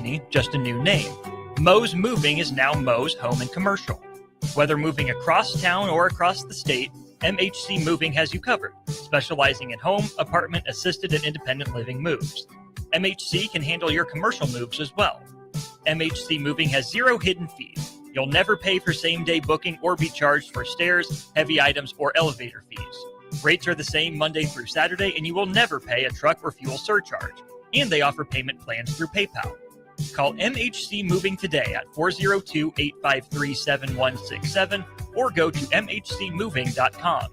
company, just a new name. Moe's Moving is now Moe's Home and Commercial. Whether moving across town or across the state, MHC Moving has you covered, specializing in home, apartment, assisted, and independent living moves. MHC can handle your commercial moves as well. MHC Moving has 0 hidden fees. You'll never pay for same-day booking or be charged for stairs, heavy items, or elevator fees. Rates are the same Monday through Saturday, and you will never pay a truck or fuel surcharge. And they offer payment plans through PayPal. Call MHC Moving today at 402-853-7167 or go to mhcmoving.com.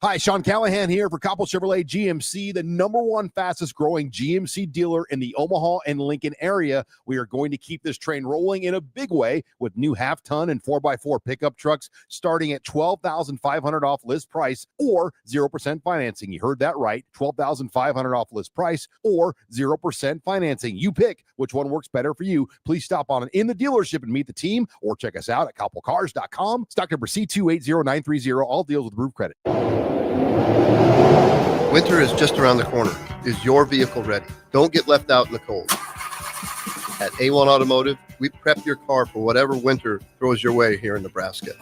Hi, Sean Callahan here for Coppell Chevrolet GMC, the #1 fastest growing GMC dealer in the Omaha and Lincoln area. We are going to keep this train rolling in a big way with new half-ton and 4x4 pickup trucks starting at $12,500 off list price or 0% financing. You heard that right, $12,500 off list price or 0% financing. You pick which one works better for you. Please stop on in the dealership and meet the team or check us out at coppellcars.com. Stock number C280930, all deals with approved credit. Winter is just around the corner. Is your vehicle ready? Don't get left out in the cold. At A1 Automotive, we prep your car for whatever winter throws your way here in Nebraska.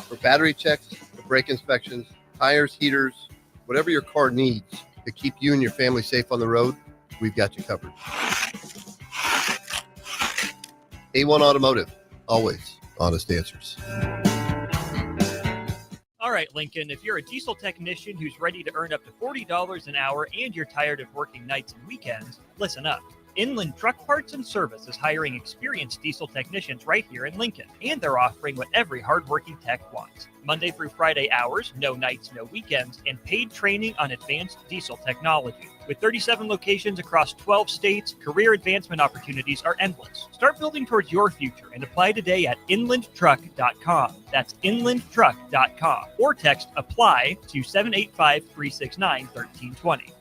For battery checks, for brake inspections, tires, heaters, whatever your car needs to keep you and your family safe on the road, we've got you covered. A1 Automotive, always honest answers. All right, Lincoln, if you're a diesel technician who's ready to earn up to $40 an hour and you're tired of working nights and weekends, listen up. Inland Truck Parts and Service is hiring experienced diesel technicians right here in Lincoln, and they're offering what every hardworking tech wants. Monday through Friday hours, no nights, no weekends, and paid training on advanced diesel technology. With 37 locations across 12 states, career advancement opportunities are endless. Start building towards your future and apply today at inlandtruck.com. That's inlandtruck.com. Or text APPLY to 785-369-1320.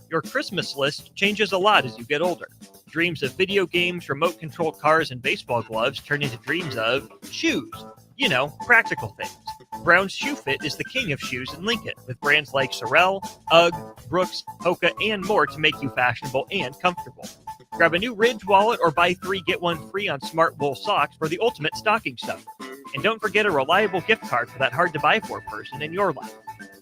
Your Christmas list changes a lot as you get older. Dreams of video games, remote-controlled cars, and baseball gloves turn into dreams of shoes. You know, practical things. Brown's Shoe Fit is the king of shoes in Lincoln, with brands like Sorel, UGG, Brooks, Hoka, and more to make you fashionable and comfortable. Grab a new Ridge wallet or buy 3 get 1 free on Smart Wool socks for the ultimate stocking stuffer. And don't forget a reliable gift card for that hard-to-buy-for person in your life.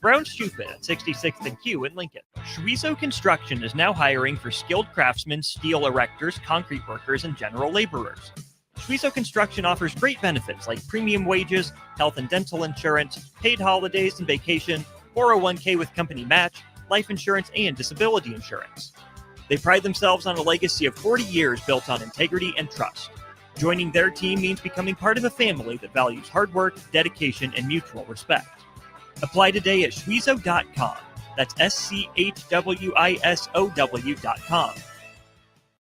Brown's Shoe Fit at 66th and Q in Lincoln. Schwieso Construction is now hiring for skilled craftsmen, steel erectors, concrete workers, and general laborers. Schwieso Construction offers great benefits like premium wages, health and dental insurance, paid holidays and vacation, 401k with company match, life insurance, and disability insurance. They pride themselves on a legacy of 40 years built on integrity and trust. Joining their team means becoming part of a family that values hard work, dedication, and mutual respect. Apply today at schwieso.com. That's schwissow.com.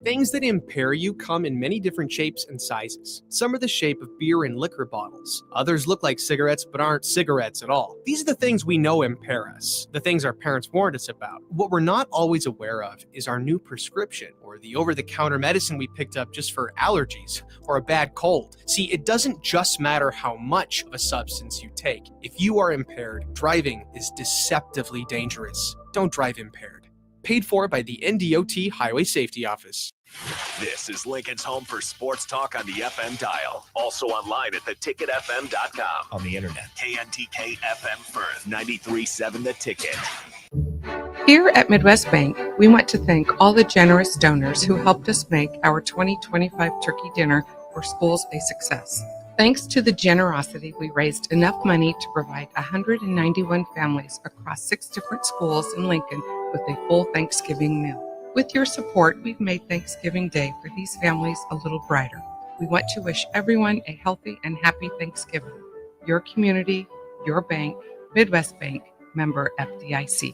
Things that impair you come in many different shapes and sizes. Some are the shape of beer and liquor bottles. Others look like cigarettes but aren't cigarettes at all. These are the things we know impair us, the things our parents warned us about. What we're not always aware of is our new prescription, or the over-the-counter medicine we picked up just for allergies or a bad cold. See, it doesn't just matter how much of a substance you take. If you are impaired, driving is deceptively dangerous. Don't drive impaired. Paid for by the NDOT Highway Safety Office. This is Lincoln's home for sports talk on the FM dial. Also online at theticketfm.com. On the internet. KNTK FM Firth, 93.7 The Ticket. Here at Midwest Bank, we want to thank all the generous donors who helped us make our 2025 turkey dinner for schools a success. Thanks to the generosity, we raised enough money to provide 191 families across 6 different schools in Lincoln with a full Thanksgiving meal. With your support, we've made Thanksgiving Day for these families a little brighter. We want to wish everyone a healthy and happy Thanksgiving. Your community, your bank, Midwest Bank, member FDIC.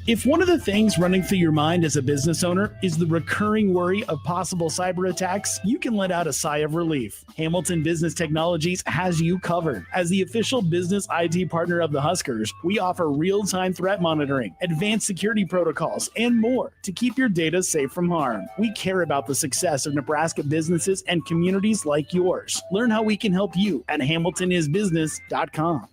If one of the things running through your mind as a business owner is the recurring worry of possible cyber attacks, you can let out a sigh of relief. Hamilton Business Technologies has you covered. As the official business IT partner of the Huskers, we offer real-time threat monitoring, advanced security protocols, and more to keep your data safe from harm. We care about the success of Nebraska businesses and communities like yours. Learn how we can help you at hamiltonisbusiness.com.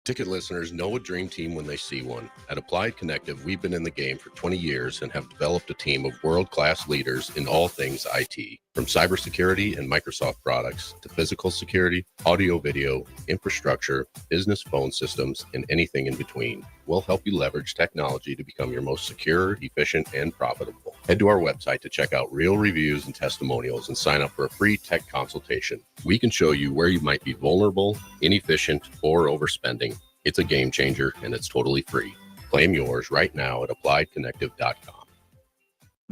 Ticket listeners know a dream team when they see one. At Applied Connective, we've been in the game for 20 years and have developed a team of world-class leaders in all things IT. From cybersecurity and Microsoft products to physical security, audio-video, infrastructure, business phone systems, and anything in between. We'll help you leverage technology to become your most secure, efficient, and profitable. Head to our website to check out real reviews and testimonials and sign up for a free tech consultation. We can show you where you might be vulnerable, inefficient, or overspending. It's a game changer, and it's totally free. Claim yours right now at appliedconnective.com.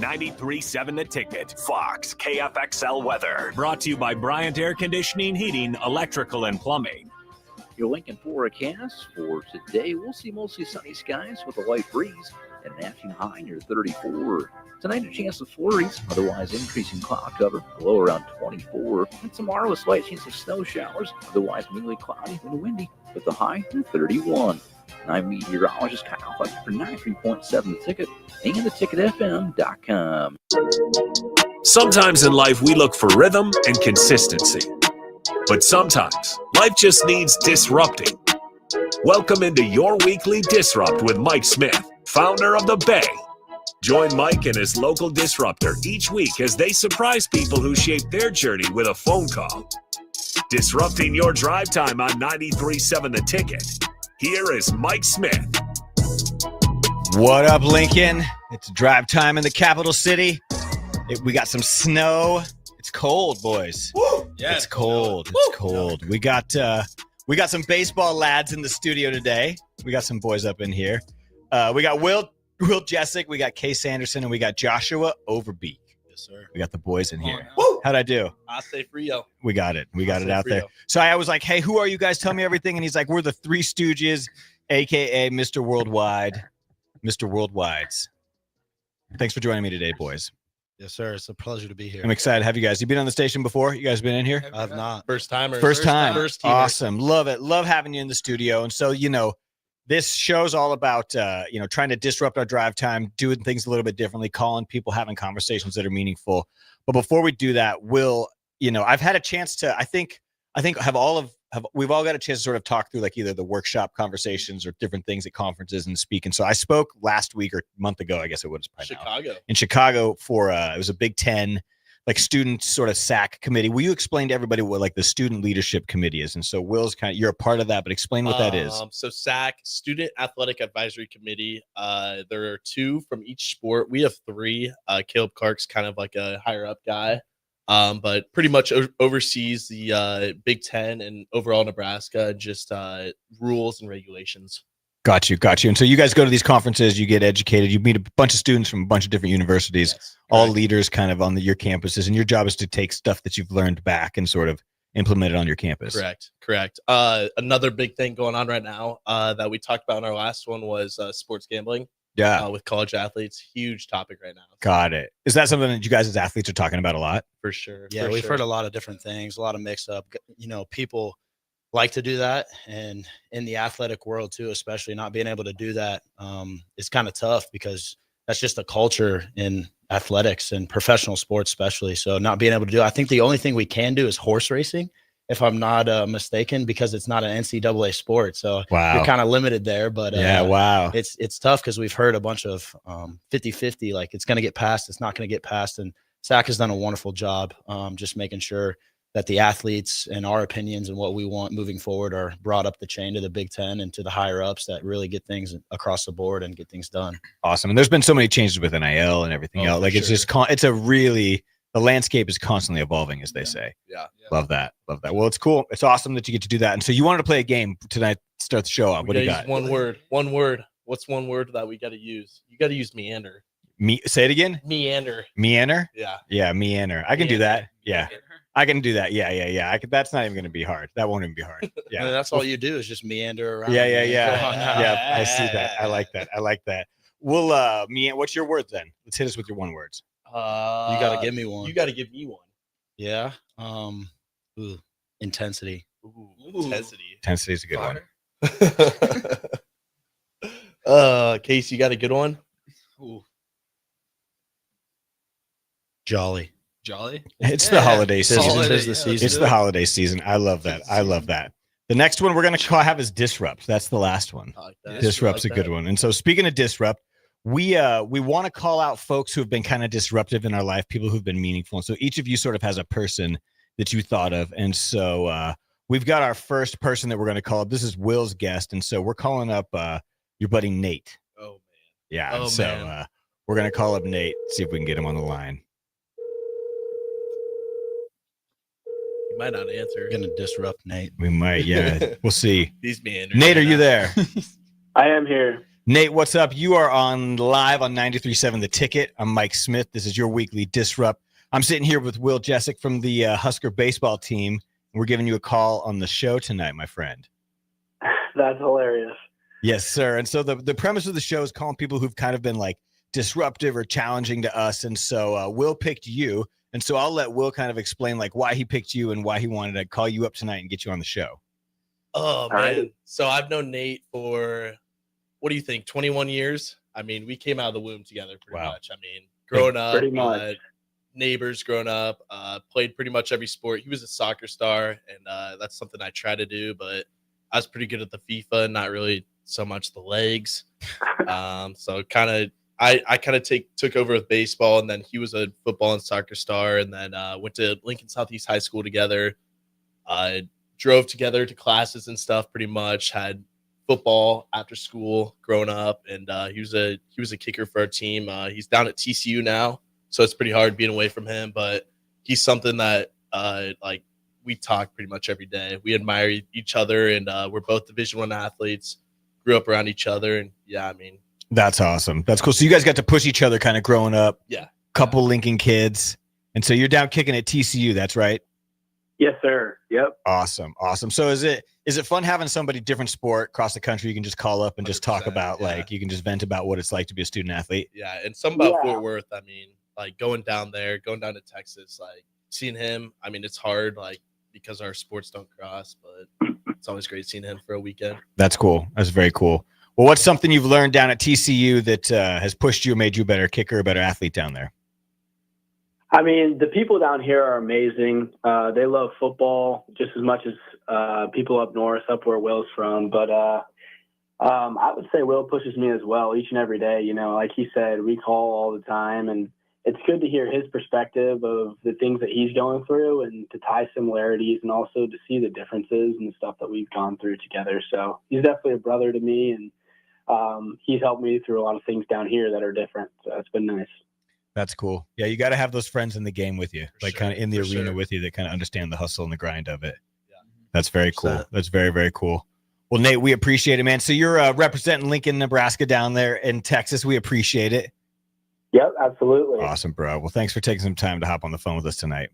93.7 The Ticket, Fox, KFXL weather. Brought to you by Bryant Air Conditioning, Heating, Electrical, and Plumbing. Your Lincoln forecast for today, we'll see mostly sunny skies with a light breeze and an afternoon high near 34. Tonight, a chance of flurries, otherwise increasing cloud cover, low around 24. And tomorrow, a slight chance of snow showers, otherwise mainly cloudy and windy, with a high near 31. I'm meteorologist Kyle Fletcher for 93.7 The Ticket and theticketfm.com. Sometimes in life, we look for rhythm and consistency. But sometimes, life just needs disrupting. Welcome into your weekly Disrupt with Mike Smith, founder of The Bay. Join Mike and his local disruptor each week as they surprise people who shape their journey with a phone call. Disrupting your drive time on 93.7 The Ticket. Here is Mike Smith. What up, Lincoln? It's drive time in the capital city. We got some snow. It's cold, boys. Woo! Yeah, it's cold. It's cold. We got some baseball lads in the studio today. We got some boys up in here. We got Will Jessic, we got Case Anderson, and we got Joshua Overbeek. Yes, sir. We got the boys in here. Woo! How'd I do? I say Frio. We got it. We got it out there. So I was like, hey, who are you guys? Tell me everything. And he's like, we're the Three Stooges, a.k.a. Mr. Worldwide. Mr. Worldwides. Thanks for joining me today, boys. Yes, sir. It's a pleasure to be here. I'm excited to have you guys. You been on the station before? You guys been in here? I have not. First timer. First time. First teamer. Awesome. Love it. Love having you in the studio. And so, this show's all about, trying to disrupt our drive time, doing things a little bit differently, calling people, having conversations that are meaningful. But before we do that, I've had a chance to, I think we've all got a chance to sort of talk through like either the workshop conversations or different things at conferences and speak. And so I spoke last week or a month ago, I guess it was in Chicago for, it was a Big Ten, like student sort of SAC committee. Will you explain to everybody what like the student leadership committee is? And so Will's you're a part of that, but explain what that is. So SAC, Student Athletic Advisory Committee. There are two from each sport. We have three. Caleb Clark's kind of like a higher up guy, but pretty much oversees the Big Ten and overall Nebraska, just rules and regulations. Got you. And so you guys go to these conferences, you get educated, you meet a bunch of students from a bunch of different universities, yes, all leaders kind of on your campuses, and your job is to take stuff that you've learned back and sort of implement it on your campus. Correct. Another big thing going on right now that we talked about in our last one was sports gambling. Yeah. With college athletes, huge topic right now. Got it. Is that something that you guys as athletes are talking about a lot? For sure. Yeah, we've heard a lot of different things, a lot of mix up. People like to do that, and in the athletic world too, especially not being able to do that, it's kind of tough because that's just a culture in athletics and professional sports, especially. So not being able to do it. I think the only thing we can do is horse racing, if I'm not mistaken, because it's not an NCAA sport. So you're kind of limited there. But it's tough because we've heard a bunch of 50-50, like it's going to get passed, it's not going to get passed. And SAC has done a wonderful job just making sure that the athletes and our opinions and what we want moving forward are brought up the chain to the Big Ten and to the higher ups that really get things across the board and get things done. Awesome. And there's been so many changes with NIL and everything else. Like it's just, the landscape is constantly evolving, as they say. Yeah. Love that. Well, it's cool. It's awesome that you get to do that. And so you wanted to play a game tonight, start the show off. What do you got? One word. What's one word that we got to use? You got to use meander. Say it again. Meander. Yeah, meander. I can do that. Yeah. I can do that. Yeah. That's not even going to be hard. That won't even be hard. Yeah. That's all you do is just meander around. Yeah. Yeah, I see that. I like that. Well, what's your word then? Let's hit us with your one words. You got to give me one. You got to give me one. Yeah. Intensity. Intensity is a good one. Case, you got a good one? Jolly. It's the holiday season. Tis the season. It's the holiday season. I love that. The next one we're going to have is Disrupt. That's the last one. I like that. Disrupt's I like a good one. And so speaking of Disrupt, we want to call out folks who have been kind of disruptive in our life, people who've been meaningful. And so each of you sort of has a person that you thought of. And so we've got our first person that we're going to call up. This is Will's guest. And so we're calling up your buddy Nate. Oh, man. Yeah. Oh, so man. we're going to call up Nate, see if we can get him on the line. You might not answer. We're gonna disrupt Nate. We might, yeah. We'll see. These meanders. Nate, are you there? I am here. Nate, what's up? You are on live on 93.7 The Ticket. I'm Mike Smith. This is your weekly Disrupt. I'm sitting here with Will Jessic from the Husker baseball team. We're giving you a call on the show tonight, my friend. That's hilarious. Yes, sir. And so the premise of the show is calling people who've kind of been like disruptive or challenging to us. And so Will picked you. And so I'll let Will kind of explain like why he picked you and why he wanted to call you up tonight and get you on the show. Oh, man. Right. So I've known Nate for, what do you think, 21 years? I mean, we came out of the womb together pretty Wow. much. I mean, growing up, Pretty much. neighbors growing up, played pretty much every sport. He was a soccer star, and that's something I try to do, but I was pretty good at the FIFA, not really so much the legs. So kind of, I kind of took over with baseball, and then he was a football and soccer star, and then went to Lincoln Southeast High School together. Drove together to classes and stuff. Pretty much had football after school growing up, and he was a kicker for our team. He's down at TCU now, so it's pretty hard being away from him. But he's something that like we talk pretty much every day. We admire each other, and we're both Division I athletes. Grew up around each other, and yeah, I mean. That's awesome. That's cool. So you guys got to push each other kind of growing up. Yeah. Couple Lincoln kids. And so you're down kicking at TCU. That's right. Yes, sir. Yep. Awesome. Awesome. So is it fun having somebody different sport across the country you can just call up and just talk 100%, about, yeah. like you can just vent about what it's like to be a student athlete? Yeah, and something about Yeah. Fort Worth, I mean, like going down to Texas, like seeing him, I mean, it's hard, like, because our sports don't cross, but it's always great seeing him for a weekend. That's cool. That's very cool. Well, what's something you've learned down at TCU that has pushed you, made you a better kicker, a better athlete down there? I mean, the people down here are amazing. They love football just as much as people up north, up where Will's from. But I would say Will pushes me as well each and every day. You know, like he said, we call all the time, and it's good to hear his perspective of the things that he's going through and to tie similarities and also to see the differences and the stuff that we've gone through together. So he's definitely a brother to me, and he's helped me through a lot of things down here that are different. So it's been nice. That's cool. Yeah, you got to have those friends in the game with you, For like sure, kind of in the for arena sure. with you that kind of understand the hustle and the grind of it. Yeah. That's very cool. 100%. That's very, very cool. Well, Nate, we appreciate it, man. So you're representing Lincoln, Nebraska down there in Texas. We appreciate it. Yep, absolutely. Awesome, bro. Well, thanks for taking some time to hop on the phone with us tonight.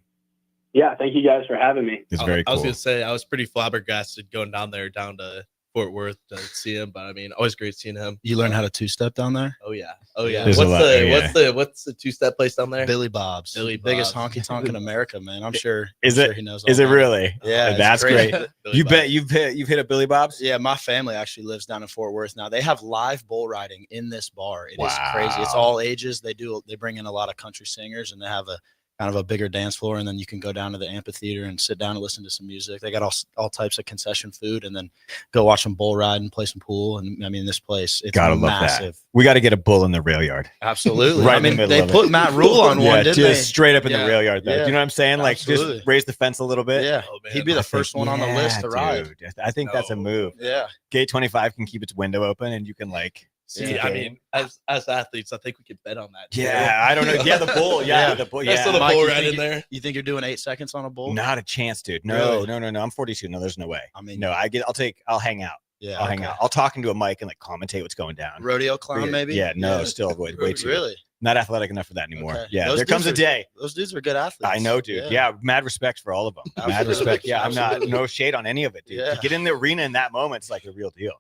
Yeah, thank you guys for having me. It's very I was cool. going to say, I was pretty flabbergasted going down to Fort Worth to see him, but I mean, always great seeing him. You learn how to two-step down there? Oh yeah. Oh yeah. There's a lot, What's the two-step place down there? Billy Bob's. Billy Biggest Bob's. honky tonk in America, man. I'm sure. Is I'm it- sure he knows all Is it about really? Yeah, it's that's crazy. great. Billy You Bob's. bet you've hit a Billy Bob's? Yeah, my family actually lives down in Fort Worth now. They have live bull riding in this bar. It is crazy. It's Wow. all ages. They bring in a lot of country singers, and they have a kind of a bigger dance floor, and then you can go down to the amphitheater and sit down and listen to some music. They got all types of concession food, and then go watch some bull ride and play some pool. And I mean, this place, it's Gotta love massive. that. We got to get a bull in the rail yard. Absolutely. Right I in the mean, middle they of it. put Matt Rule on Yeah, one, didn't just they? straight up in the Yeah. rail yard. Though. Yeah. Do you know what I'm saying? Like Absolutely. just raise the fence a little bit. Yeah, Oh, man. he'd be the I first think- one on the list to ride. dude. I think that's a No. move. Yeah. Gate 25 can keep its window open, and you can like See, the I game. mean, as athletes, I think we could bet on that. too. Yeah, I don't know. Yeah, the bull. Yeah, Yeah. the bull. That's Yeah, still the Mike, bull you right think in you- there. You think you're doing 8 seconds on a bull? not a chance, dude. No, Really? no. I'm 42. No, there's no way. I mean, No, I'll hang out. yeah, I'll hang okay. out. I'll talk into a mic and like commentate what's going down. Rodeo clown, maybe? Yeah, no, still way too. Really? Not athletic enough for that anymore. Okay. Yeah, Those there comes a dudes day. Those dudes are good athletes. I know, dude. Yeah. Mad respect for all of them. Mad Absolutely. respect. Yeah, I'm not Absolutely. no shade on any of it, dude. Yeah. To get in the arena in that moment, it's like a real deal.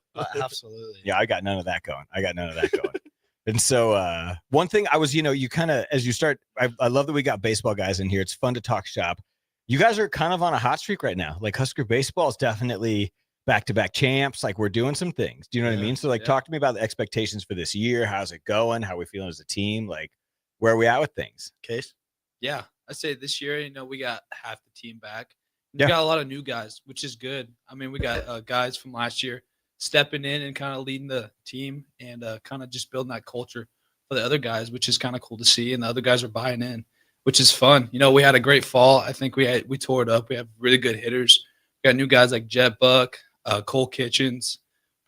Absolutely. Yeah, I got none of that going. And so one thing I was, you kind of as you start, I love that we got baseball guys in here. It's fun to talk shop. You guys are kind of on a hot streak right now. Like Husker baseball is definitely back-to-back champs. Like we're doing some things. Do you know what I Yeah, mean? So like talk to me about the expectations for this year. How's it going? How are we feeling as a team? Like where are we at with things? Case? Yeah, I say this year, we got half the team back, We got a lot of new guys, which is good. I mean, we got guys from last year stepping in and kind of leading the team and kind of just building that culture for the other guys, which is kind of cool to see. And the other guys are buying in, which is fun. You know, we had a great fall. I think we tore it up. We have really good hitters. We got new guys like Jet Buck, Cole Kitchens,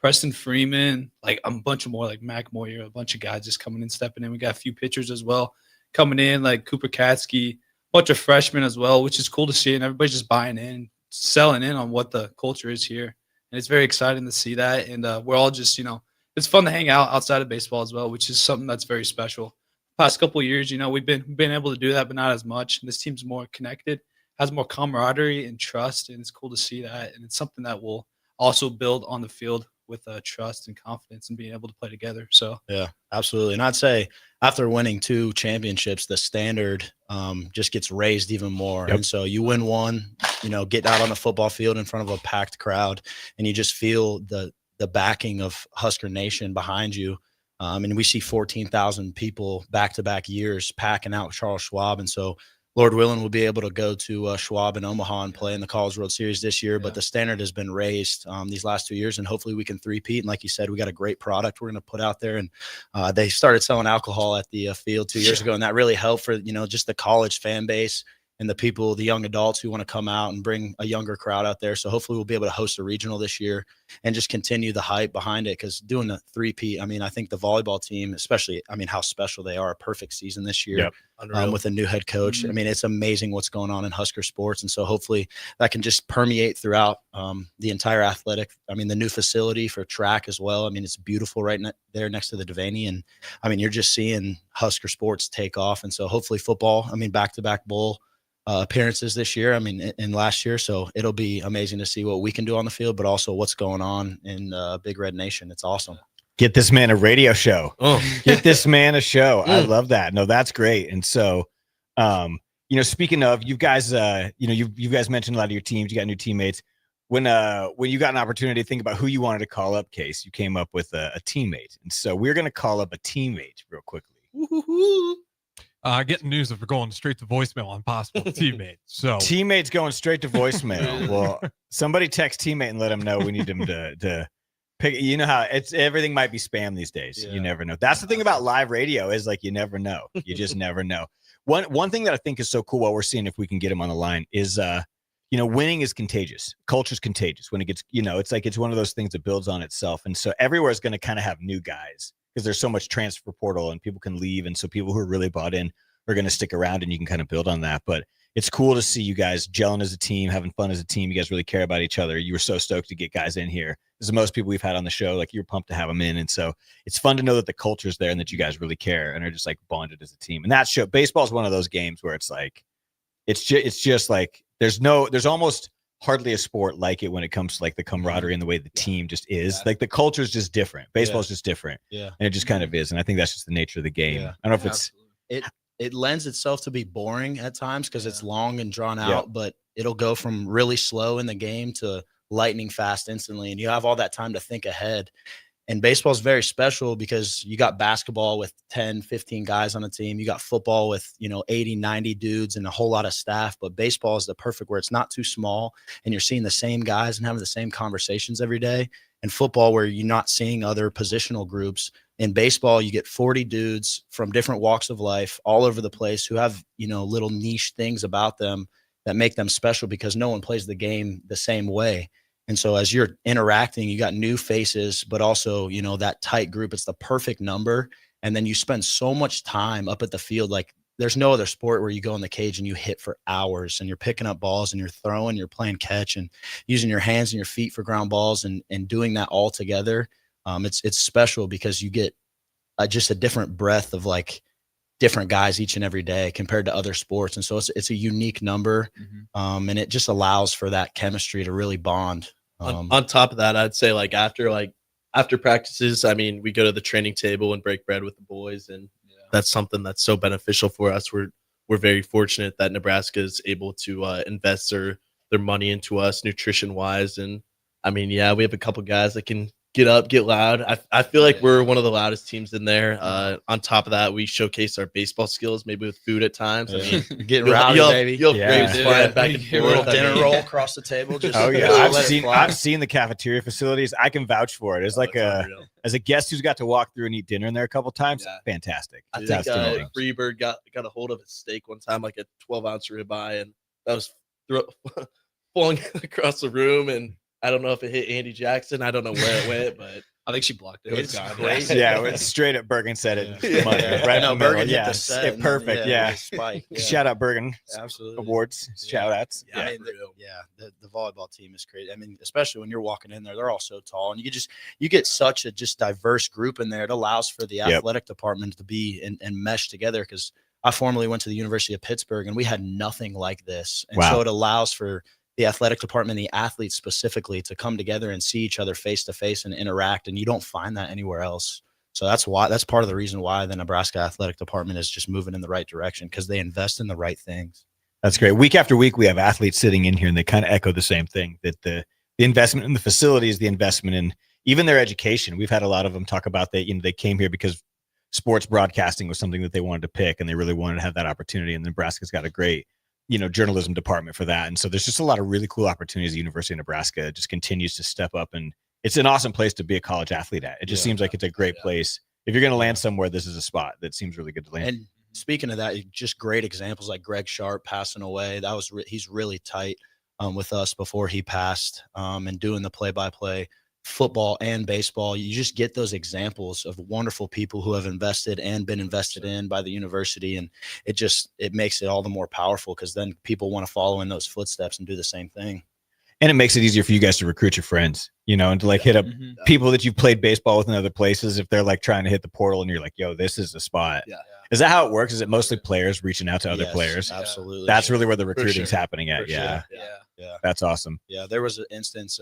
Preston Freeman, like a bunch of more like Mac Moyer, a bunch of guys just coming in, stepping in. We got a few pitchers as well coming in, like Cooper Katsky, a bunch of freshmen as well, which is cool to see. And everybody's just buying in, selling in on what the culture is here. And it's very exciting to see that. And we're all just, you know, it's fun to hang out outside of baseball as well, which is something that's very special. Past couple of years, you know, we've been able to do that, but not as much. And this team's more connected, has more camaraderie and trust, and it's cool to see that. And it's something that will also build on the field with trust and confidence and being able to play together. So yeah, absolutely. And I'd say after winning 2 championships, the standard just gets raised even more. Yep. And so you win one, you know, get out on the football field in front of a packed crowd, and you just feel the backing of Husker Nation behind you. And we see 14,000 people back-to-back years packing out Charles Schwab. And so Lord willing, we'll be able to go to Schwab in Omaha and play in the College World Series this year. But the standard has been raised these last 2 years, and hopefully we can three-peat. And like you said, we got a great product we're going to put out there. And they started selling alcohol at the field 2 years ago, and that really helped for, you know, just the college fan base and the people, the young adults who want to come out and bring a younger crowd out there. So hopefully we'll be able to host a regional this year and just continue the hype behind it. Because doing the three-peat, I mean, I think the volleyball team, especially, I mean, how special they are, a perfect season this year with a new head coach. Mm-hmm. I mean, it's amazing what's going on in Husker sports. And so hopefully that can just permeate throughout the entire athletic. I mean, the new facility for track as well. I mean, it's beautiful right there next to the Devaney. And I mean, you're just seeing Husker sports take off. And so hopefully football, I mean, back-to-back bowl appearances this year, I mean, and last year. So it'll be amazing to see what we can do on the field, but also what's going on in Big Red Nation. It's awesome. Get this man a radio show. Get this man a show. I love that. No, that's great. And so, you know, speaking of, you guys, you know, you guys mentioned a lot of your teams. You got new teammates. When you got an opportunity to think about who you wanted to call up, Case, you came up with a teammate. And so we're going to call up a teammate real quickly. Getting news that we're going straight to voicemail on possible teammates. So teammates going straight to voicemail. Well, somebody text teammate and let him know we need him to pick. You know how everything might be spam these days. You never know. That's the thing about live radio is like you never know. You just never know. One thing that I think is so cool while we're seeing if we can get him on the line is you know, winning is contagious. Culture's contagious. When it gets, you know, it's like it's one of those things that builds on itself. And so everywhere is going to kind of have new guys, because there's so much transfer portal and people can leave. And so people who are really bought in are going to stick around, and you can kind of build on that. But it's cool to see you guys gelling as a team, having fun as a team. You guys really care about each other. You were so stoked to get guys in here. This is most people we've had on the show. Like, you're pumped to have them in. And so it's fun to know that the culture's there and that you guys really care and are just like bonded as a team. And that show, baseball is one of those games where it's like, it's just like, there's almost hardly a sport like it when it comes to like the camaraderie and the way the team just is. Like, the culture is just different. Baseball is just different. Yeah. And it just kind of is. And I think that's just the nature of the game. I don't know if it lends itself to be boring at times because it's long and drawn out, but it'll go from really slow in the game to lightning fast instantly. And you have all that time to think ahead. And baseball is very special because you got basketball with 10, 15 guys on a team. You got football with, 80, 90 dudes and a whole lot of staff. But baseball is the perfect where it's not too small and you're seeing the same guys and having the same conversations every day. And football, where you're not seeing other positional groups. In baseball, you get 40 dudes from different walks of life all over the place who have, little niche things about them that make them special because no one plays the game the same way. And so as you're interacting, you got new faces, but also, that tight group, it's the perfect number. And then you spend so much time up at the field. Like, there's no other sport where you go in the cage and you hit for hours and you're picking up balls and you're throwing, you're playing catch and using your hands and your feet for ground balls and doing that all together. It's special because you get just a different breadth of like different guys each and every day compared to other sports. And so it's a unique number. And it just allows for that chemistry to really bond. On top of that, I'd say like after practices, I mean, we go to the training table and break bread with the boys. And that's something that's so beneficial for us. We're very fortunate that Nebraska is able to invest their money into us nutrition wise. And I mean, we have a couple guys that can get up, get loud. I feel like we're one of the loudest teams in there. On top of that, we showcase our baseball skills, maybe with food at times. I mean, Getting rowdy, baby. You'll have grapes flying back and forth. Little dinner roll across the table. Just I've seen the cafeteria facilities. I can vouch for it. It's like as a guest who's got to walk through and eat dinner in there a couple times. Fantastic. I think Freebird got a hold of a steak one time, like a 12-ounce ribeye, and that was falling across the room, and I don't know if it hit Andy Jackson. I don't know where it went, but I think she blocked it. It's gone. crazy. Yeah, it was straight up Bergen said it. Yeah. Right No, in the Bergen middle. hit the set and Perfect. then, Yeah. spike. Yeah. Shout out Bergen. Absolutely. Awards. Shout outs. I mean, the volleyball team is crazy. I mean, especially when you're walking in there, they're all so tall, and you get such a just diverse group in there. It allows for the athletic department to be and mesh together. Because I formerly went to the University of Pittsburgh, and we had nothing like this, and so it allows for the athletic department, the athletes specifically, to come together and see each other face to face and interact. And you don't find that anywhere else. So that's part of the reason why the Nebraska athletic department is just moving in the right direction, because they invest in the right things. That's great. Week after week, we have athletes sitting in here, and they kind of echo the same thing, that the investment in the facilities, the investment in even their education. We've had a lot of them talk about that. They came here because sports broadcasting was something that they wanted to pick, and they really wanted to have that opportunity. And Nebraska's got a great journalism department for that. And so there's just a lot of really cool opportunities. The University of Nebraska just continues to step up, and it's an awesome place to be a college athlete at. It just seems like it's a great place. If you're going to land somewhere, this is a spot that seems really good to land. And speaking of that, just great examples like Greg Sharp passing away. That was he's really tight with us before he passed, and doing the play-by-play football and baseball. You just get those examples of wonderful people who have invested and been invested in by the university, and it makes it all the more powerful, because then people want to follow in those footsteps and do the same thing. And it makes it easier for you guys to recruit your friends, and to hit up people that you've played baseball with in other places. If they're trying to hit the portal and you're like, yo, this is a spot. Is that how it works? Is it mostly players reaching out to other players? Absolutely. That's really where the recruiting's happening at. Yeah. That's awesome. Yeah. There was an instance,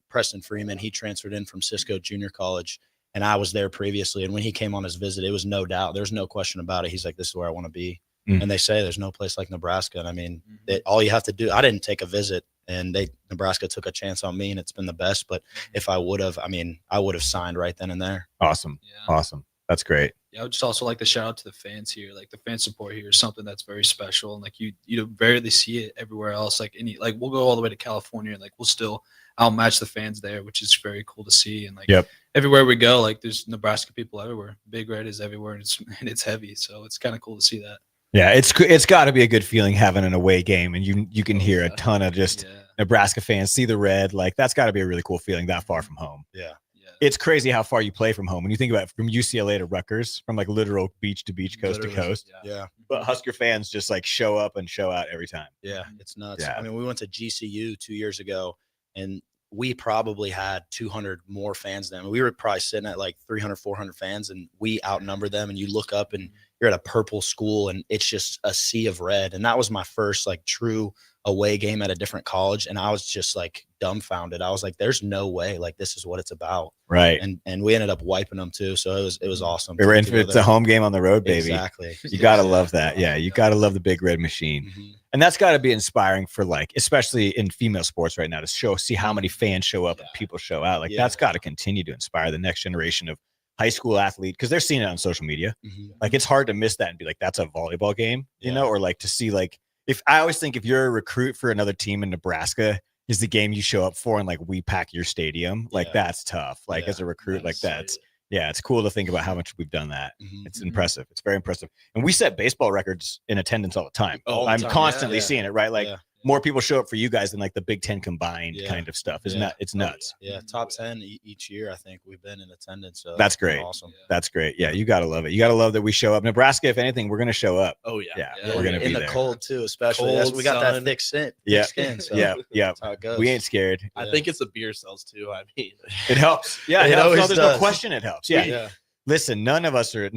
Preston Freeman, he transferred in from Cisco Junior College, and I was there previously. And when he came on his visit, it was no doubt. There's no question about it. He's like, this is where I want to be. And they say there's no place like Nebraska. And I mean, all you have to do, I didn't take a visit, and Nebraska took a chance on me, and it's been the best. But if I would have, I would have signed right then and there. Awesome. Awesome. That's great. Yeah, I would just also like to shout out to the fans here. Like, the fan support here is something that's very special, and like you rarely see it everywhere else. Like we'll go all the way to California, and like we'll still outmatch the fans there, which is very cool to see. And like everywhere we go, like there's Nebraska people everywhere. Big Red is everywhere, and it's heavy, so it's kind of cool to see that. Yeah, it's got to be a good feeling having an away game, and you can hear a ton of just Nebraska fans see the red. Like, that's got to be a really cool feeling that far from home. Yeah. It's crazy how far you play from home. When you think about it, from UCLA to Rutgers, from like literal beach to beach, coast to coast. Yeah. But Husker fans just like show up and show out every time. Yeah, it's nuts. Yeah. I mean, we went to GCU 2 years ago, and we probably had 200 more fans than we were probably sitting at like 300, 400 fans, and we outnumbered them. And you look up and you're at a purple school, and it's just a sea of red. And that was my first like true away game at a different college. And I was just like dumbfounded. I was like, there's no way, like, this is what it's about. Right. And we ended up wiping them too. So it was awesome. It's a home game on the road, baby. Exactly. You got to love that. Yeah. You got to love the Big Red Machine. And that's got to be inspiring for, like, especially in female sports right now, to see how many fans show up and people show out. Like, that's got to continue to inspire the next generation of high school athlete, because they're seeing it on social media. Like, it's hard to miss that and be like, that's a volleyball game, or like to see, like, if I always think if you're a recruit for another team in Nebraska, is the game you show up for, and like we pack your stadium, like that's tough. Like as a recruit, like that's it's cool to think about how much we've done that. It's impressive. It's very impressive. And we set baseball records in attendance all the time. I'm constantly seeing it, right? Like more people show up for you guys than like the Big Ten combined kind of stuff. Isn't that? It's nuts. Yeah, top 10 each year. I think we've been in attendance. So that's great. Awesome. That's great. Yeah, you gotta love it. You gotta love that we show up. Nebraska, if anything, we're gonna show up. Oh yeah. We're gonna be in the there. cold too, especially. We got that thick skin. So yeah. that's how it goes. We ain't scared. I think it's the beer cells too. I mean, it helps. Yeah, it helps. always There's does. no question it helps. Yeah. Listen, none of us are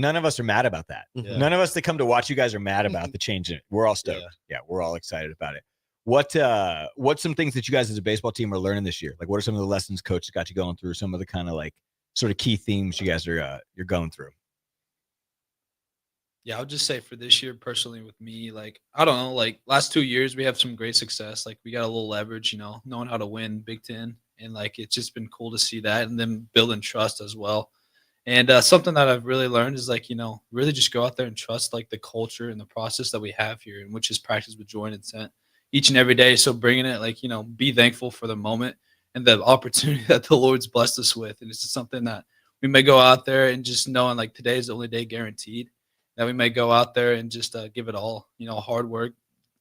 mad about that. None of us that come to watch you guys are mad about the change in it. We're all stoked. Yeah, we're all excited about it. What's some things that you guys as a baseball team are learning this year? Like, what are some of the lessons coach got you going through? Some of the kind of like sort of key themes you guys are you're going through. Yeah, I would just say for this year, personally, with me, like, I don't know, like last 2 years, we have some great success. Like, we got a little leverage, knowing how to win Big Ten And like, it's just been cool to see that and them building trust as well. And something that I've really learned is like, really just go out there and trust like the culture and the process that we have here, and which is practice with joy and intent each and every day. So bringing it like, be thankful for the moment and the opportunity that the Lord's blessed us with. And it's just something that we may go out there and just knowing like today is the only day guaranteed, that we may go out there and just give it all, hard work,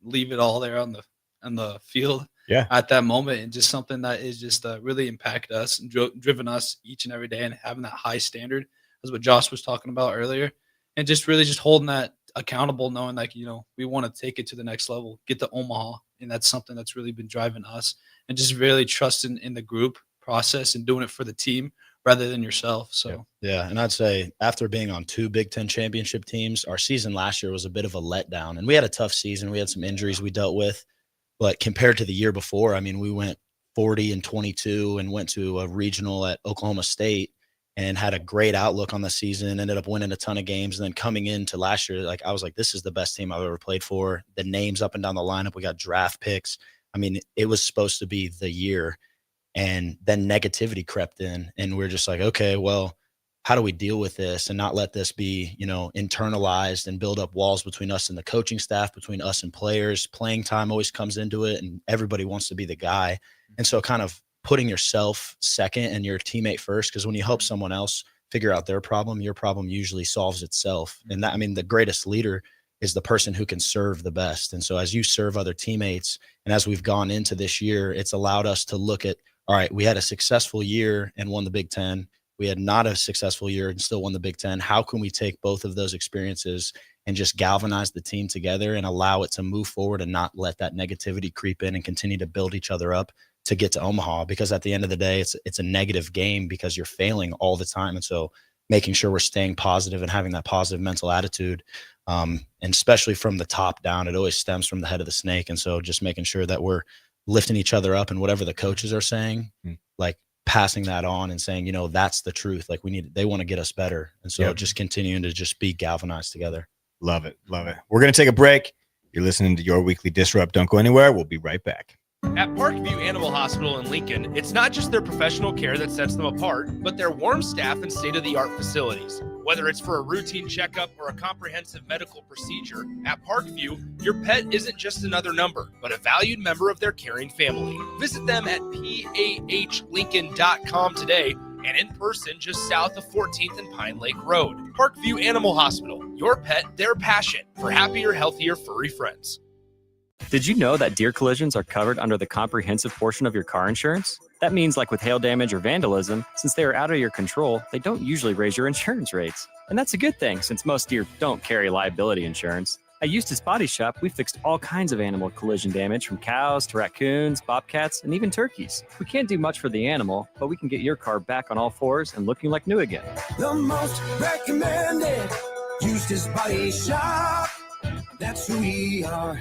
leave it all there on the field at that moment. And just something that is just really impacted us and driven us each and every day, and having that high standard is what Josh was talking about earlier. And just really just holding that accountable, knowing like, we want to take it to the next level, get to Omaha. And that's something that's really been driving us, and just really trusting in the group process and doing it for the team rather than yourself. So, yeah. And I'd say after being on 2 Big Ten championship teams, our season last year was a bit of a letdown, and we had a tough season. We had some injuries we dealt with, but compared to the year before, I mean, we went 40-22 and went to a regional at Oklahoma State and had a great outlook on the season, ended up winning a ton of games. And then coming into last year, like I was like, this is the best team I've ever played for. The names up and down the lineup, we got draft picks. I mean, it was supposed to be the year. And then negativity crept in, and we're just like, okay, well, how do we deal with this and not let this be, internalized and build up walls between us and the coaching staff, between us and players? Playing time always comes into it, and everybody wants to be the guy. And so kind of putting yourself second and your teammate first, because when you help someone else figure out their problem, your problem usually solves itself. And that, I mean, the greatest leader is the person who can serve the best. And so as you serve other teammates, and as we've gone into this year, it's allowed us to look at, all right, we had a successful year and won the Big Ten. We had not a successful year and still won the Big Ten. How can we take both of those experiences and just galvanize the team together and allow it to move forward and not let that negativity creep in and continue to build each other up to get to Omaha? Because at the end of the day, it's a negative game because you're failing all the time. And so making sure we're staying positive and having that positive mental attitude, and especially from the top down, it always stems from the head of the snake. And so just making sure that we're lifting each other up, and whatever the coaches are saying, like passing that on and saying, that's the truth. Like they want to get us better. And so just continuing to just be galvanized together. Love it. Love it. We're going to take a break. You're listening to Your Weekly Disrupt. Don't go anywhere. We'll be right back. At Parkview Animal Hospital in Lincoln, it's not just their professional care that sets them apart, but their warm staff and state-of-the-art facilities. Whether it's for a routine checkup or a comprehensive medical procedure, at Parkview, your pet isn't just another number, but a valued member of their caring family. Visit them at PAHLincoln.com today and in person just south of 14th and Pine Lake Road. Parkview Animal Hospital, your pet, their passion for happier, healthier, furry friends. Did you know that deer collisions are covered under the comprehensive portion of your car insurance? That means, like with hail damage or vandalism, since they are out of your control, they don't usually raise your insurance rates. And that's a good thing, since most deer don't carry liability insurance. At Eustace Body Shop, we fixed all kinds of animal collision damage, from cows to raccoons, bobcats, and even turkeys. We can't do much for the animal, but we can get your car back on all fours and looking like new again. The most recommended Eustace Body Shop. That's who we are.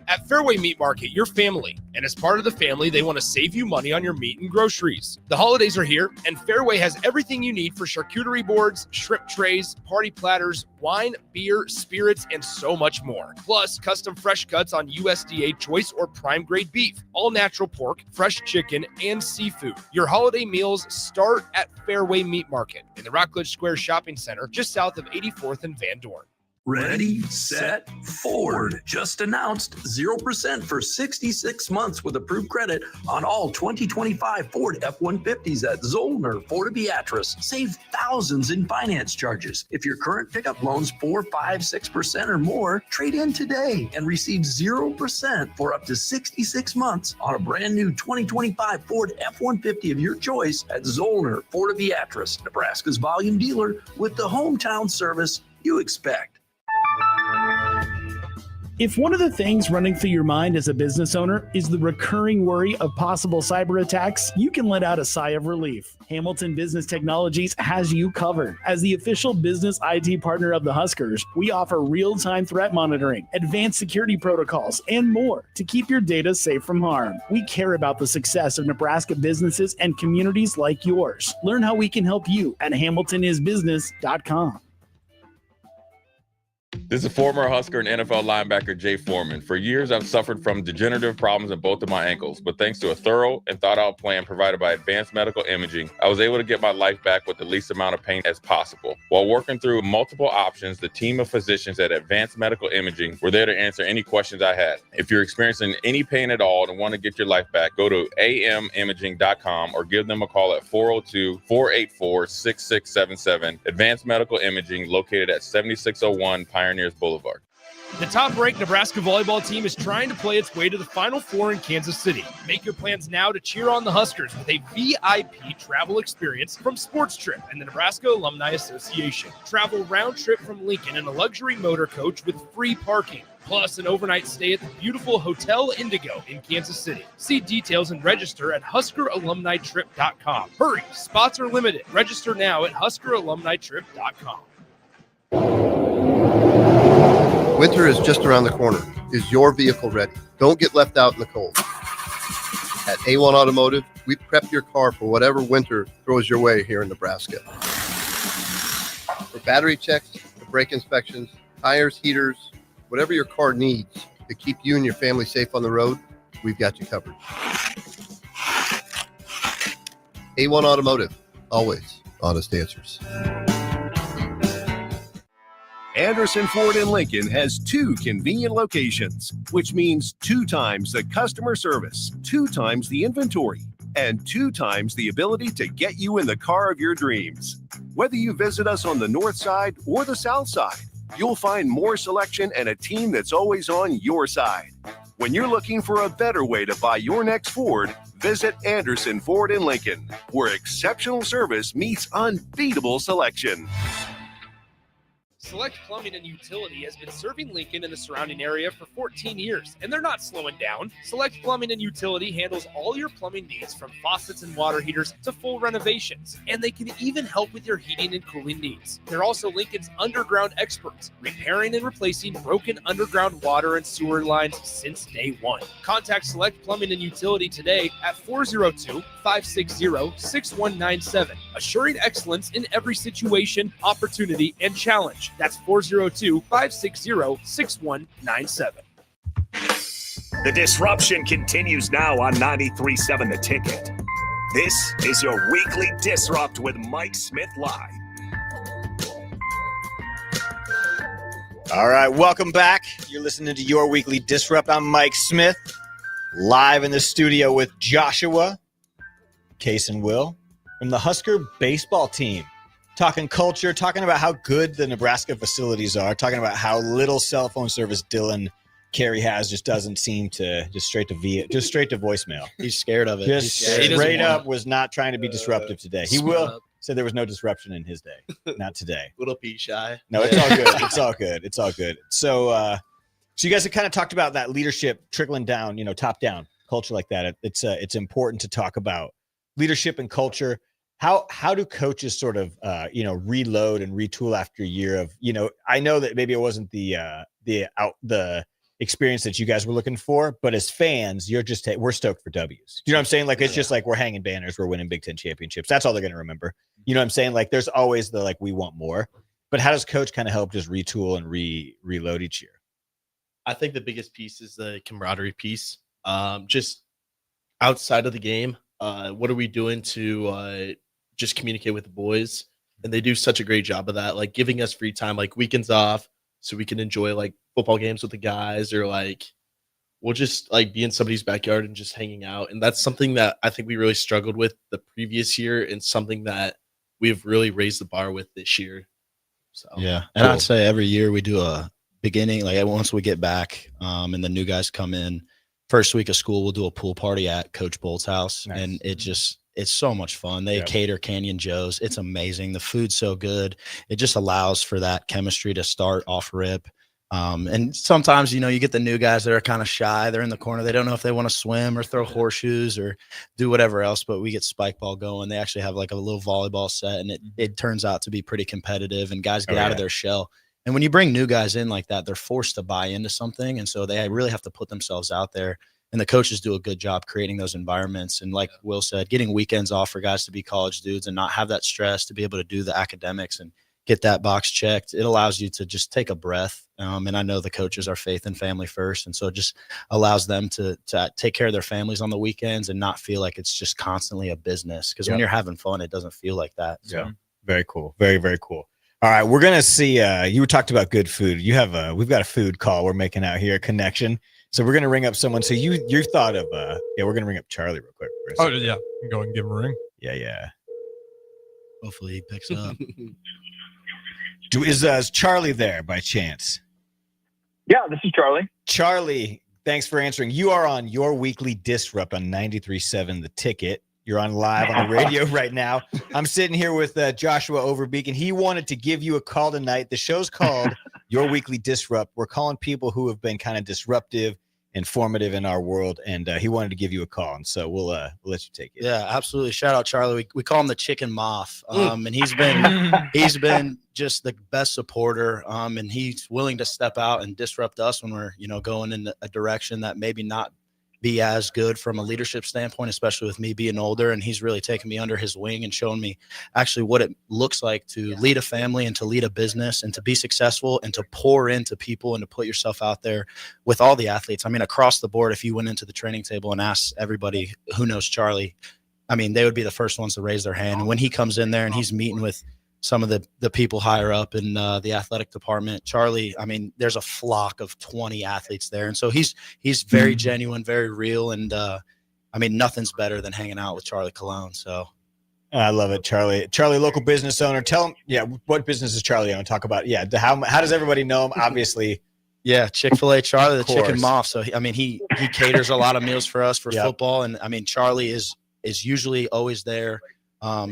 At Fairway Meat Market, your family, and as part of the family, they want to save you money on your meat and groceries. The holidays are here, and Fairway has everything you need for charcuterie boards, shrimp trays, party platters, wine, beer, spirits, and so much more. Plus, custom fresh cuts on USDA choice or prime grade beef, all natural pork, fresh chicken, and seafood. Your holiday meals start at Fairway Meat Market in the Rockledge Square Shopping Center, just south of 84th and Van Dorn. Ready, set, Ford just announced 0% for 66 months with approved credit on all 2025 Ford F-150s at Zollner, Fort Beatrice. Save thousands in finance charges. If your current pickup loan's 4, 5, 6% or more, trade in today and receive 0% for up to 66 months on a brand new 2025 Ford F-150 of your choice at Zollner, Fort Beatrice, Nebraska's volume dealer with the hometown service you expect. If one of the things running through your mind as a business owner is the recurring worry of possible cyber attacks, you can let out a sigh of relief. Hamilton Business Technologies has you covered. As the official business IT partner of the Huskers, we offer real-time threat monitoring, advanced security protocols, and more to keep your data safe from harm. We care about the success of Nebraska businesses and communities like yours. Learn how we can help you at HamiltonIsBusiness.com. This is former Husker and NFL linebacker Jay Foreman. For years, I've suffered from degenerative problems in both of my ankles, but thanks to a thorough and thought-out plan provided by Advanced Medical Imaging, I was able to get my life back with the least amount of pain as possible. While working through multiple options, the team of physicians at Advanced Medical Imaging were there to answer any questions I had. If you're experiencing any pain at all and want to get your life back, go to amimaging.com or give them a call at 402-484-6677. Advanced Medical Imaging, located at 7601 Pioneers Boulevard. The top-ranked Nebraska volleyball team is trying to play its way to the Final Four in Kansas City. Make your plans now to cheer on the Huskers with a VIP travel experience from Sports Trip and the Nebraska Alumni Association. Travel round trip from Lincoln in a luxury motor coach with free parking, plus an overnight stay at the beautiful Hotel Indigo in Kansas City. See details and register at HuskerAlumniTrip.com. Hurry, spots are limited. Register now at HuskerAlumniTrip.com. Winter is just around the corner. Is your vehicle ready? Don't get left out in the cold. At A1 Automotive, we prep your car for whatever winter throws your way here in Nebraska. For battery checks, for brake inspections, tires, heaters, whatever your car needs to keep you and your family safe on the road, we've got you covered. A1 Automotive, always honest answers. Anderson Ford in Lincoln has 2 convenient locations, which means 2 times the customer service, 2 times the inventory, and 2 times the ability to get you in the car of your dreams. Whether you visit us on the north side or the south side, you'll find more selection and a team that's always on your side. When you're looking for a better way to buy your next Ford, visit Anderson Ford in Lincoln, where exceptional service meets unbeatable selection. Select Plumbing and Utility has been serving Lincoln and the surrounding area for 14 years, and they're not slowing down. Select Plumbing and Utility handles all your plumbing needs, from faucets and water heaters to full renovations, and they can even help with your heating and cooling needs. They're also Lincoln's underground experts, repairing and replacing broken underground water and sewer lines since day one. Contact Select Plumbing and Utility today at 402-560-6197, assuring excellence in every situation, opportunity, and challenge. That's 402-560-6197. The disruption continues now on 93.7 The Ticket. This is your weekly Disrupt with Mike Smith Live. All right, welcome back. You're listening to your weekly Disrupt. I'm Mike Smith, live in the studio with Joshua, Case, and Will from the Husker baseball team. Talking culture, talking about how good the Nebraska facilities are, talking about how little cell phone service Dylan Carey has, just doesn't seem to, just straight to voicemail. He's scared of it. Just straight up was not trying to be disruptive today. He will said there was no disruption in his day. Not today. Little P shy. No, it's all good. It's all good. It's all good. So you guys have kind of talked about that leadership trickling down, top down culture like that. It's important to talk about leadership and culture. How do coaches sort of reload and retool after a year of, I know that maybe it wasn't the experience that you guys were looking for, but as fans, we're stoked for W's. You know what I'm saying? Like, it's just like we're hanging banners, we're winning Big Ten championships. That's all they're going to remember. You know what I'm saying? Like, there's always the, like, we want more, but how does coach kind of help just retool and reload each year? I think the biggest piece is the camaraderie piece. Just outside of the game, what are we doing to just communicate with the boys? And they do such a great job of that, like giving us free time, like weekends off, so we can enjoy like football games with the guys, or like we'll just like be in somebody's backyard and just hanging out. And that's something that I think we really struggled with the previous year, and something that we've really raised the bar with this year. So yeah, and I'd say every year we do a beginning, like once we get back and the new guys come in, first week of school, we'll do a pool party at Coach Bolt's house. Nice. And it's so much fun. They cater Canyon Joe's. It's amazing. The food's so good. It just allows for that chemistry to start off rip. And sometimes, you get the new guys that are kind of shy. They're in the corner. They don't know if they want to swim or throw horseshoes or do whatever else, but we get spike ball going. They actually have like a little volleyball set, and it turns out to be pretty competitive, and guys get out of their shell. And when you bring new guys in like that, they're forced to buy into something. And so they really have to put themselves out there. And the coaches do a good job creating those environments. And like Will said, getting weekends off for guys to be college dudes and not have that stress, to be able to do the academics and get that box checked, it allows you to just take a breath. And I know the coaches are faith and family first. And so it just allows them to take care of their families on the weekends and not feel like it's just constantly a business. Because when you're having fun, it doesn't feel like that. So. Yeah. Very cool. Very, very cool. All right. We're going to see, you talked about good food. We've got a food call we're making out here, a connection. So we're going to ring up someone. So you thought of, we're going to ring up Charlie real quick. Oh yeah. Go and give him a ring. Yeah. Hopefully he picks up. Is Charlie there by chance? Yeah, this is Charlie. Charlie, thanks for answering. You are on your weekly Disrupt on 93.7 The Ticket. You're on live on the radio right now. I'm sitting here with Joshua Overbeek, and he wanted to give you a call tonight. The show's called Your Weekly Disrupt. We're calling people who have been kind of disruptive, informative in our world, and he wanted to give you a call, and so we'll let you take it. Yeah, absolutely. Shout out Charlie. We call him the Chicken Moth, and he's been just the best supporter, and he's willing to step out and disrupt us when we're going in a direction that maybe not be as good from a leadership standpoint, especially with me being older. And he's really taken me under his wing and shown me actually what it looks like to lead a family and to lead a business and to be successful and to pour into people and to put yourself out there with all the athletes. I mean, across the board, if you went into the training table and asked everybody who knows Charlie, I mean, they would be the first ones to raise their hand. And when he comes in there and he's meeting with some of the people higher up in the athletic department, Charlie, I mean, there's a flock of 20 athletes there. And so he's very genuine, very real. And I mean, nothing's better than hanging out with Charlie Colon. So I love it. Charlie, local business owner. Tell him, what business is Charlie on? Talk about, how does everybody know him? Obviously. Yeah, Chick-fil-A Charlie, the Chicken Moth. So, I mean, he caters a lot of meals for us for football. And I mean, Charlie is usually always there.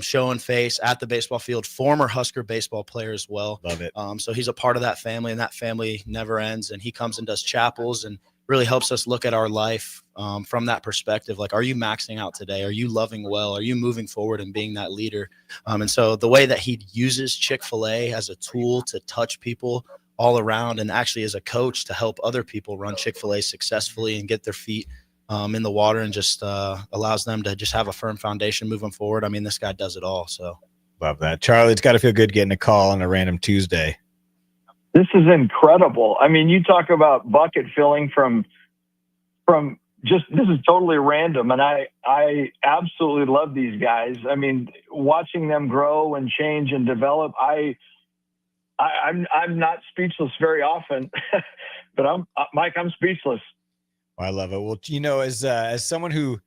Showing face at the baseball field, former Husker baseball player as well. Love it. So he's a part of that family, and that family never ends. And he comes and does chapels and really helps us look at our life from that perspective. Like, are you maxing out today? Are you loving well? Are you moving forward and being that leader? And so the way that he uses Chick-fil-A as a tool to touch people all around, and actually as a coach to help other people run Chick-fil-A successfully and get their feet in the water, and just allows them to just have a firm foundation moving forward. I mean, this guy does it all. So love that. Charlie, it's got to feel good getting a call on a random Tuesday. This is incredible. I mean, you talk about bucket filling from just, this is totally random. And I absolutely love these guys. I mean, watching them grow and change and develop, I'm not speechless very often, but Mike, I'm speechless. I love it. Well, as someone who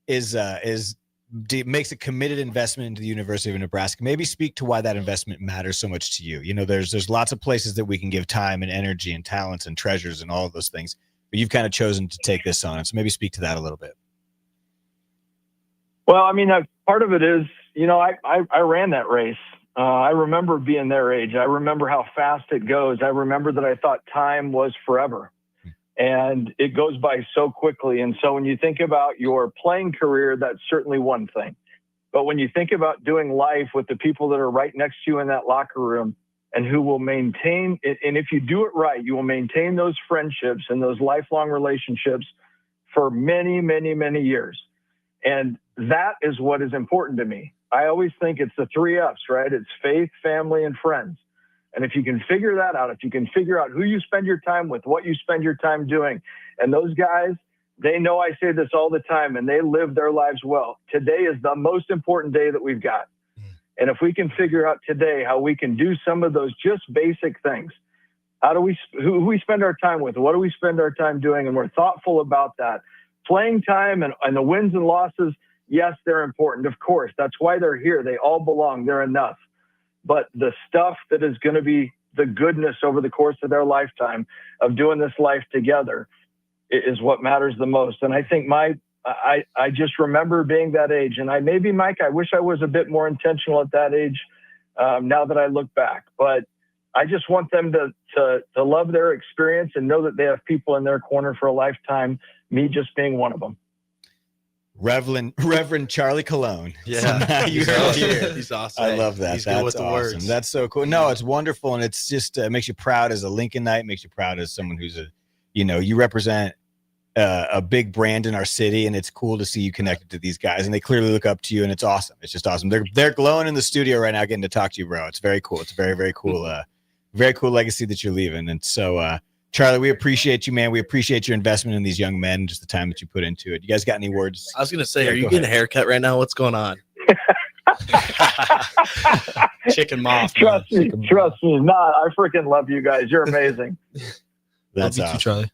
makes a committed investment into the University of Nebraska, maybe speak to why that investment matters so much to you. There's lots of places that we can give time and energy and talents and treasures and all of those things, but you've kind of chosen to take this on. So maybe speak to that a little bit. Well, I mean, part of it is, I ran that race. I remember being their age. I remember how fast it goes. I remember that I thought time was forever. And it goes by so quickly. And so when you think about your playing career, that's certainly one thing. But when you think about doing life with the people that are right next to you in that locker room and who will maintain it, and if you do it right, you will maintain those friendships and those lifelong relationships for many, many, many years. And that is what is important to me. I always think it's the 3 F's, right? It's faith, family, and friends. And if you can figure that out, if you can figure out who you spend your time with, what you spend your time doing, and those guys, they know I say this all the time, and they live their lives well. Today is the most important day that we've got. And if we can figure out today how we can do some of those just basic things, who we spend our time with, what do we spend our time doing, and we're thoughtful about that. Playing time and the wins and losses, yes, they're important. Of course, that's why they're here. They all belong. They're enough. But the stuff that is going to be the goodness over the course of their lifetime of doing this life together is what matters the most. And I think I just remember being that age. And Mike, I wish I was a bit more intentional at that age now that I look back. But I just want them to love their experience and know that they have people in their corner for a lifetime, me just being one of them. Reverend Charlie Colon. Yeah, He's awesome. I love that. He's good with the words. That's so cool. No, it's wonderful, and it's just makes you proud as a Lincolnite. Makes you proud as someone who's you represent a big brand in our city, and it's cool to see you connected to these guys, and they clearly look up to you, and it's awesome. It's just awesome. They're glowing in the studio right now, getting to talk to you, bro. It's very cool. It's very, very cool. Very cool legacy that you're leaving. And so, Charlie, we appreciate you, man. We appreciate your investment in these young men, just the time that you put into it. You guys got any words? I was gonna say, Yeah, are you go getting ahead. a haircut right now? What's going on? Chicken moth. Trust me. Nah, I freaking love you guys. You're amazing. That's awesome. Charlie.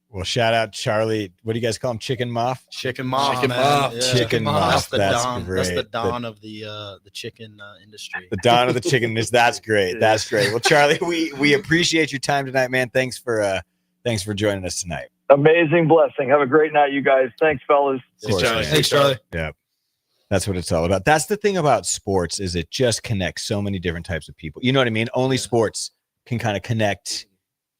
Well, shout out Charlie. What do you guys call him? Chicken Moth? Chicken moth. Chicken man. moth. Yeah. Chicken moth. That's the That's dawn. great. That's the The- dawn of the chicken industry. The dawn of the chicken. That's great. That's great. Well, Charlie, we appreciate your time tonight, man. Thanks for joining us tonight. Amazing blessing. Have a great night, you guys. Thanks, fellas. Of course, man. Thanks, Charlie. Yeah. That's what it's all about. That's the thing about sports is it just connects so many different types of people. You know what I mean? Only sports can kind of connect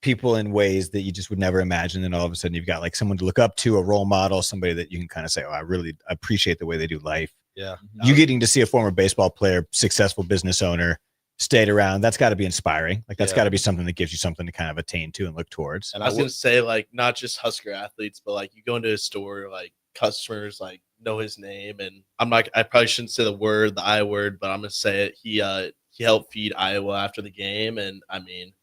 people in ways that you just would never imagine. And all of a sudden you've got like someone to look up to, a role model, somebody that you can kind of say, oh, I really appreciate the way they do life. Yeah. You getting to see a former baseball player, successful business owner, stayed around. That's got to be inspiring. Like that's got to be something that gives you something to kind of attain to and look towards. And I was gonna say, like, not just Husker athletes, but like you go into a store, like customers like know his name, and I probably shouldn't say the I word, but I'm gonna say it. He helped feed Iowa after the game, and I mean,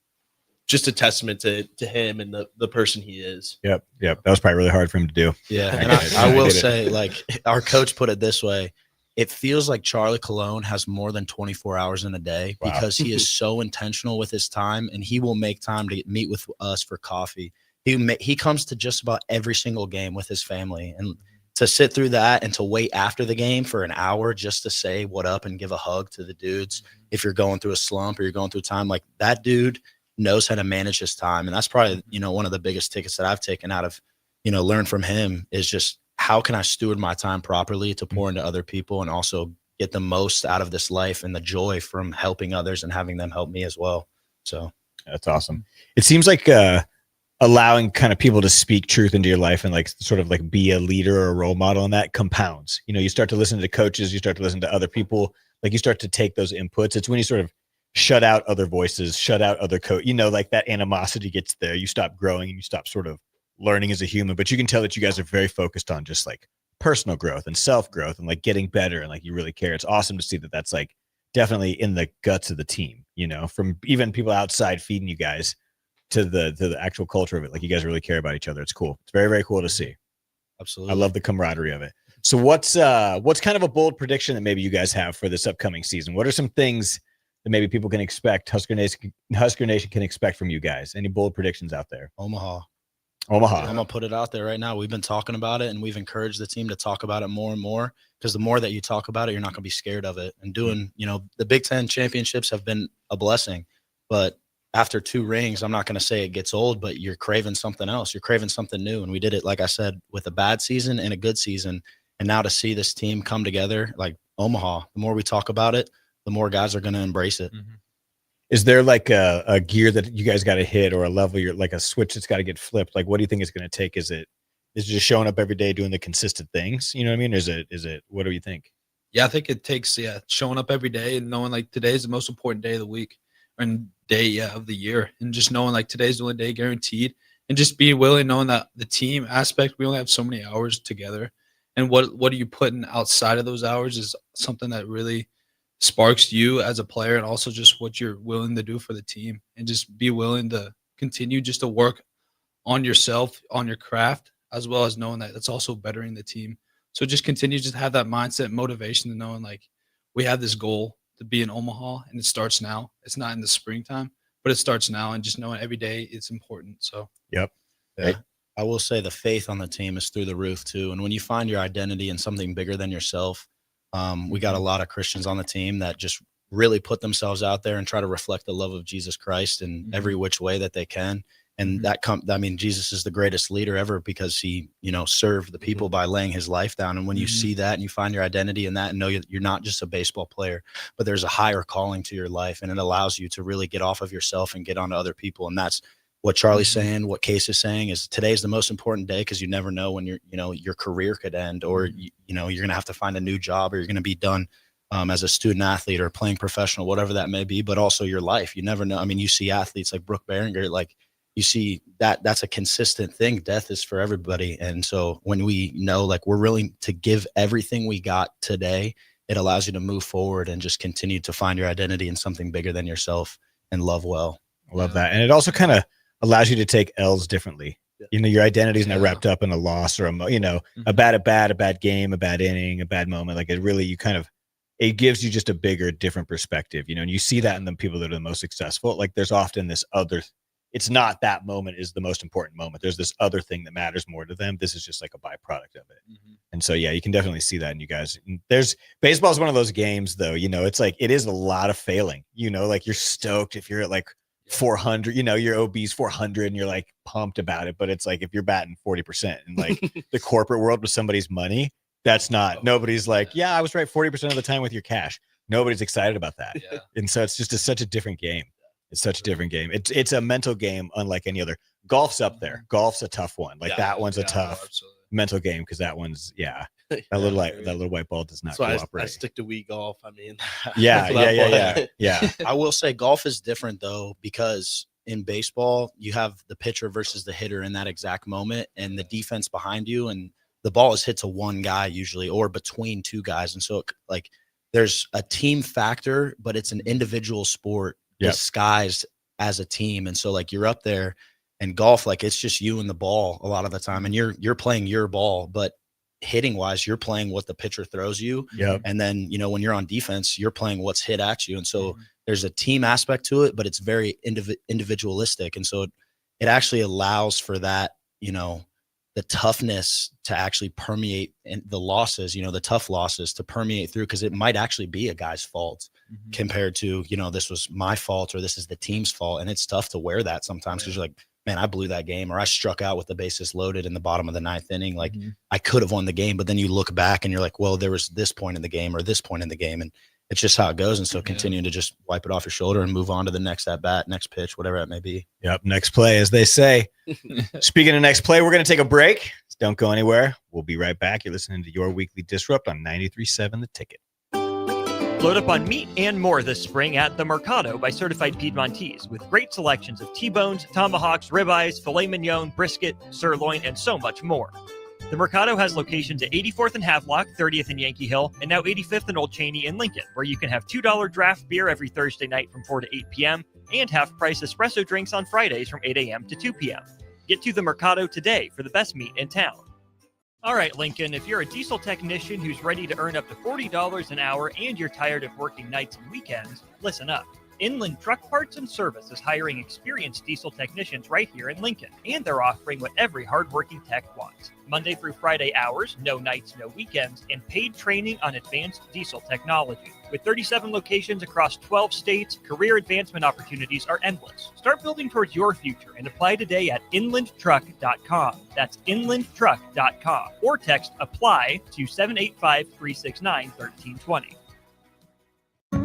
just a testament to him and the person he is. Yep. That was probably really hard for him to do. Yeah, I and get it. I will get it. say, like our coach put it this way: it feels like Charlie Colon has more than 24 hours in a day Wow. because he is so intentional with his time, and he will make time to meet with us for coffee. He comes to just about every single game with his family, and to sit through that and to wait after the game for an hour just to say what up and give a hug to the dudes if you're going through a slump or you're going through time, like that dude knows how to manage his time. And that's probably, one of the biggest tickets that I've taken out of, learn from him is just how can I steward my time properly to pour into other people and also get the most out of this life and the joy from helping others and having them help me as well. So that's awesome. It seems like allowing kind of people to speak truth into your life and like sort of like be a leader or a role model, and that compounds. You start to listen to coaches, you start to listen to other people, like you start to take those inputs. It's when you sort of shut out other voices, shut out other like that animosity gets there. You stop growing and you stop sort of learning as a human, but you can tell that you guys are very focused on just like personal growth and self-growth and like getting better. And like, you really care. It's awesome to see that that's like definitely in the guts of the team, from even people outside feeding you guys to the actual culture of it. Like you guys really care about each other. It's cool. It's very, very cool to see. Absolutely. I love the camaraderie of it. So what's kind of a bold prediction that maybe you guys have for this upcoming season? What are some things that maybe people can expect, Husker Nation can expect from you guys? Any bold predictions out there? Omaha. I'm gonna put it out there right now. We've been talking about it, and we've encouraged the team to talk about it more and more, because the more that you talk about it, you're not gonna be scared of it. And doing, the Big Ten championships have been a blessing, but after 2 rings, I'm not gonna say it gets old, but you're craving something else. You're craving something new. And we did it, like I said, with a bad season and a good season. And now to see this team come together, like Omaha, the more we talk about it, the more guys are gonna embrace it. Mm-hmm. Is there like a gear that you guys got to hit, or a level you're like a switch that's got to get flipped? Like, what do you think it's going to take? Is it just showing up every day doing the consistent things? You know what I mean? Is it, what do you think? Yeah, I think it takes, showing up every day and knowing like today's the most important day of the week and day of the year. And just knowing like today's the only day guaranteed, and just being willing, knowing that the team aspect, we only have so many hours together. And what are you putting outside of those hours is something that really sparks you as a player, and also just what you're willing to do for the team, and just be willing to continue just to work on yourself, on your craft, as well as knowing that it's also bettering the team. So just continue to have that mindset, motivation, to knowing like we have this goal to be in Omaha, and it starts now. It's not in the springtime, but it starts now, and just knowing every day it's important. So yep. Yeah. I will say the faith on the team is through the roof too. And when you find your identity in something bigger than yourself, we got a lot of Christians on the team that just really put themselves out there and try to reflect the love of Jesus Christ in every which way that they can. And Jesus is the greatest leader ever, because he, served the people by laying his life down. And when you see that and you find your identity in that, and know you're not just a baseball player, but there's a higher calling to your life, and it allows you to really get off of yourself and get onto other people. And that's what Charlie's saying, what Case is saying, is today's the most important day, because you never know when your career could end, or you're going to have to find a new job, or you're going to be done as a student athlete or playing professional, whatever that may be. But also your life, you never know. I mean, you see athletes like Brooke Behringer, like you see that's a consistent thing. Death is for everybody. And so when we know like we're willing to give everything we got today, it allows you to move forward and just continue to find your identity in something bigger than yourself and love well. I love that. And it also kind of allows you to take L's differently. You know, your identity is not wrapped up in a loss or a bad game, a bad inning, a bad moment. Like it really, it gives you just a bigger, different perspective, and you see that in the people that are the most successful. Like there's often this other, it's not that moment is the most important moment. There's this other thing that matters more to them. This is just like a byproduct of it. And so, yeah, you can definitely see that in you guys. Baseball is one of those games though, it's like, it is a lot of failing, like you're stoked if you're at like 400, your OB's 400 and you're like pumped about it. But it's like, if you're batting 40% in like the corporate world with somebody's money, that's not, nobody's like, yeah, I was right 40% of the time with your cash. Nobody's excited about that. Yeah. And so it's just such a different game. It's such a different game. It's a mental game unlike any other. Golf's up there. Golf's a tough one. Like that one's a tough mental game because that one's, that little white ball does not cooperate. I stick to Wii golf. I mean, yeah. I will say golf is different though, because in baseball, you have the pitcher versus the hitter in that exact moment and the defense behind you, and the ball is hit to one guy usually or between two guys. And so like there's a team factor, but it's an individual sport disguised as a team. And so like you're up there and golf, like it's just you and the ball a lot of the time, and you're playing your ball, but hitting wise, you're playing what the pitcher throws you. And then, when you're on defense, you're playing what's hit at you. And so there's a team aspect to it, but it's very individualistic. And so it actually allows for that, the toughness to actually permeate, and the losses, the tough losses to permeate through, because it might actually be a guy's fault compared to, this was my fault or this is the team's fault. And it's tough to wear that sometimes because you're like, man, I blew that game, or I struck out with the bases loaded in the bottom of the ninth inning. Like I could have won the game, but then you look back and you're like, well, there was this point in the game or this point in the game. And it's just how it goes. And so continuing to just wipe it off your shoulder and move on to the next at bat, next pitch, whatever it may be. Yep. Next play, as they say. Speaking of next play, we're going to take a break. Don't go anywhere. We'll be right back. You're listening to Your Weekly Disrupt on 93.7 The Ticket. Load up on meat and more this spring at The Mercado by Certified Piedmontese, with great selections of T-bones, tomahawks, ribeyes, filet mignon, brisket, sirloin, and so much more. The Mercado has locations at 84th and Havelock, 30th and Yankee Hill, and now 85th and Old Cheney in Lincoln, where you can have $2 draft beer every Thursday night from 4 to 8 p.m. and half-price espresso drinks on Fridays from 8 a.m. to 2 p.m. Get to The Mercado today for the best meat in town. All right, Lincoln, if you're a diesel technician who's ready to earn up to $40 an hour and you're tired of working nights and weekends, listen up. Inland Truck Parts and Service is hiring experienced diesel technicians right here in Lincoln, and they're offering what every hardworking tech wants. Monday through Friday hours, no nights, no weekends, and paid training on advanced diesel technology. With 37 locations across 12 states, career advancement opportunities are endless. Start building towards your future and apply today at inlandtruck.com. That's inlandtruck.com. Or text APPLY to 785-369-1320.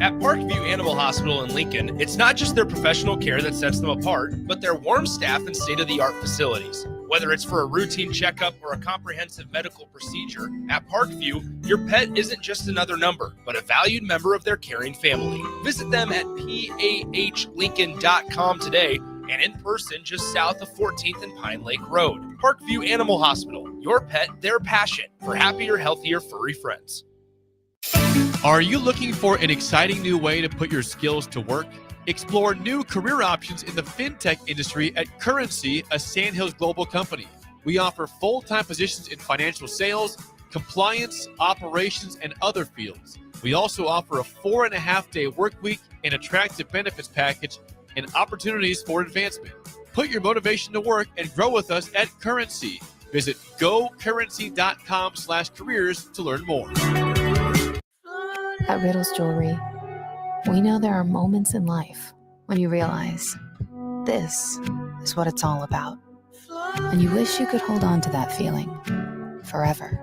At Parkview Animal Hospital in Lincoln, it's not just their professional care that sets them apart, but their warm staff and state-of-the-art facilities. Whether it's for a routine checkup or a comprehensive medical procedure, at Parkview, your pet isn't just another number, but a valued member of their caring family. Visit them at PAHLincoln.com today and in person just south of 14th and Pine Lake Road. Parkview Animal Hospital, your pet, their passion for happier, healthier, furry friends. Are you looking for an exciting new way to put your skills to work? Explore new career options in the fintech industry at Currency, a Sandhills global company. We offer full-time positions in financial sales, compliance, operations, and other fields. We also offer a 4.5-day work week, an attractive benefits package, and opportunities for advancement. Put your motivation to work and grow with us at Currency. Visit gocurrency.com/careers to learn more. At Riddles Jewelry, we know there are moments in life when you realize this is what it's all about. And you wish you could hold on to that feeling forever.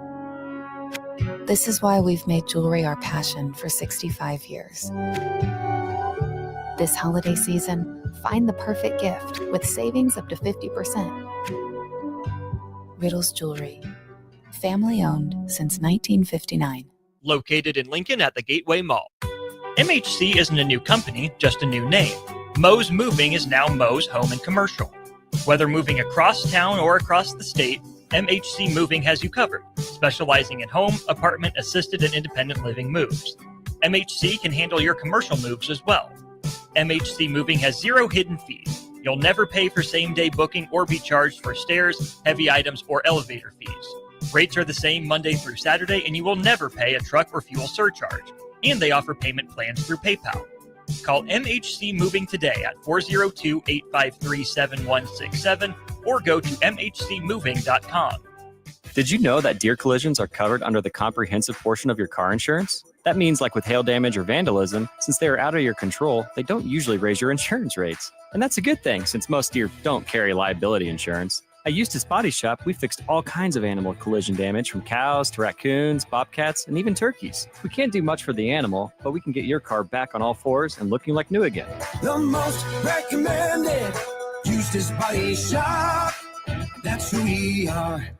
This is why we've made jewelry our passion for 65 years. This holiday season, find the perfect gift with savings up to 50%. Riddles Jewelry, family owned since 1959. Located in Lincoln at the Gateway Mall. MHC isn't a new company, just a new name. Mo's Moving is now Mo's Home and Commercial. Whether moving across town or across the state, MHC Moving has you covered, specializing in home, apartment, assisted, and independent living moves. MHC can handle your commercial moves as well. MHC Moving has 0 hidden fees. You'll never pay for same-day booking or be charged for stairs, heavy items, or elevator fees. Rates are the same Monday through Saturday, and you will never pay a truck or fuel surcharge. And they offer payment plans through PayPal. Call MHC Moving today at 402-853-7167 or go to mhcmoving.com. Did you know that deer collisions are covered under the comprehensive portion of your car insurance? That means, like with hail damage or vandalism, since they are out of your control, they don't usually raise your insurance rates. And that's a good thing, since most deer don't carry liability insurance. At Eustace Body Shop, we fixed all kinds of animal collision damage, from cows to raccoons, bobcats, and even turkeys. We can't do much for the animal, but we can get your car back on all fours and looking like new again. The most recommended Eustace Body Shop. That's who we are.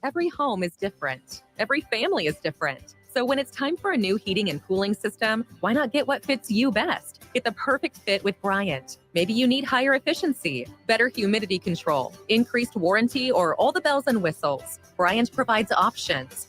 Every home is different. Every family is different. So when it's time for a new heating and cooling system, why not get what fits you best? Get the perfect fit with Bryant. Maybe you need higher efficiency, better humidity control, increased warranty, or all the bells and whistles. Bryant provides options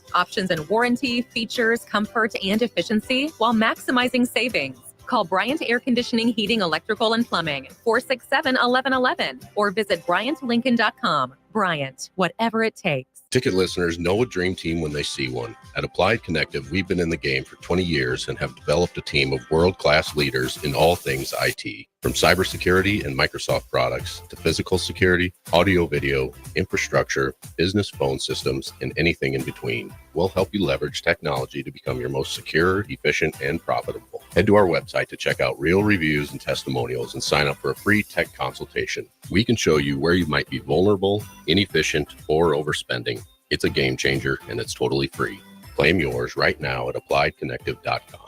in warranty, features, comfort, and efficiency while maximizing savings. Call Bryant Air Conditioning, Heating, Electrical, and Plumbing, 467-1111, or visit BryantLincoln.com. Bryant, whatever it takes. Ticket listeners know a dream team when they see one. At Applied Connective, we've been in the game for 20 years and have developed a team of world-class leaders in all things IT. From cybersecurity and Microsoft products to physical security, audio-video, infrastructure, business phone systems, and anything in between, we'll help you leverage technology to become your most secure, efficient, and profitable. Head to our website to check out real reviews and testimonials and sign up for a free tech consultation. We can show you where you might be vulnerable, inefficient, or overspending. It's a game changer, and it's totally free. Claim yours right now at appliedconnective.com.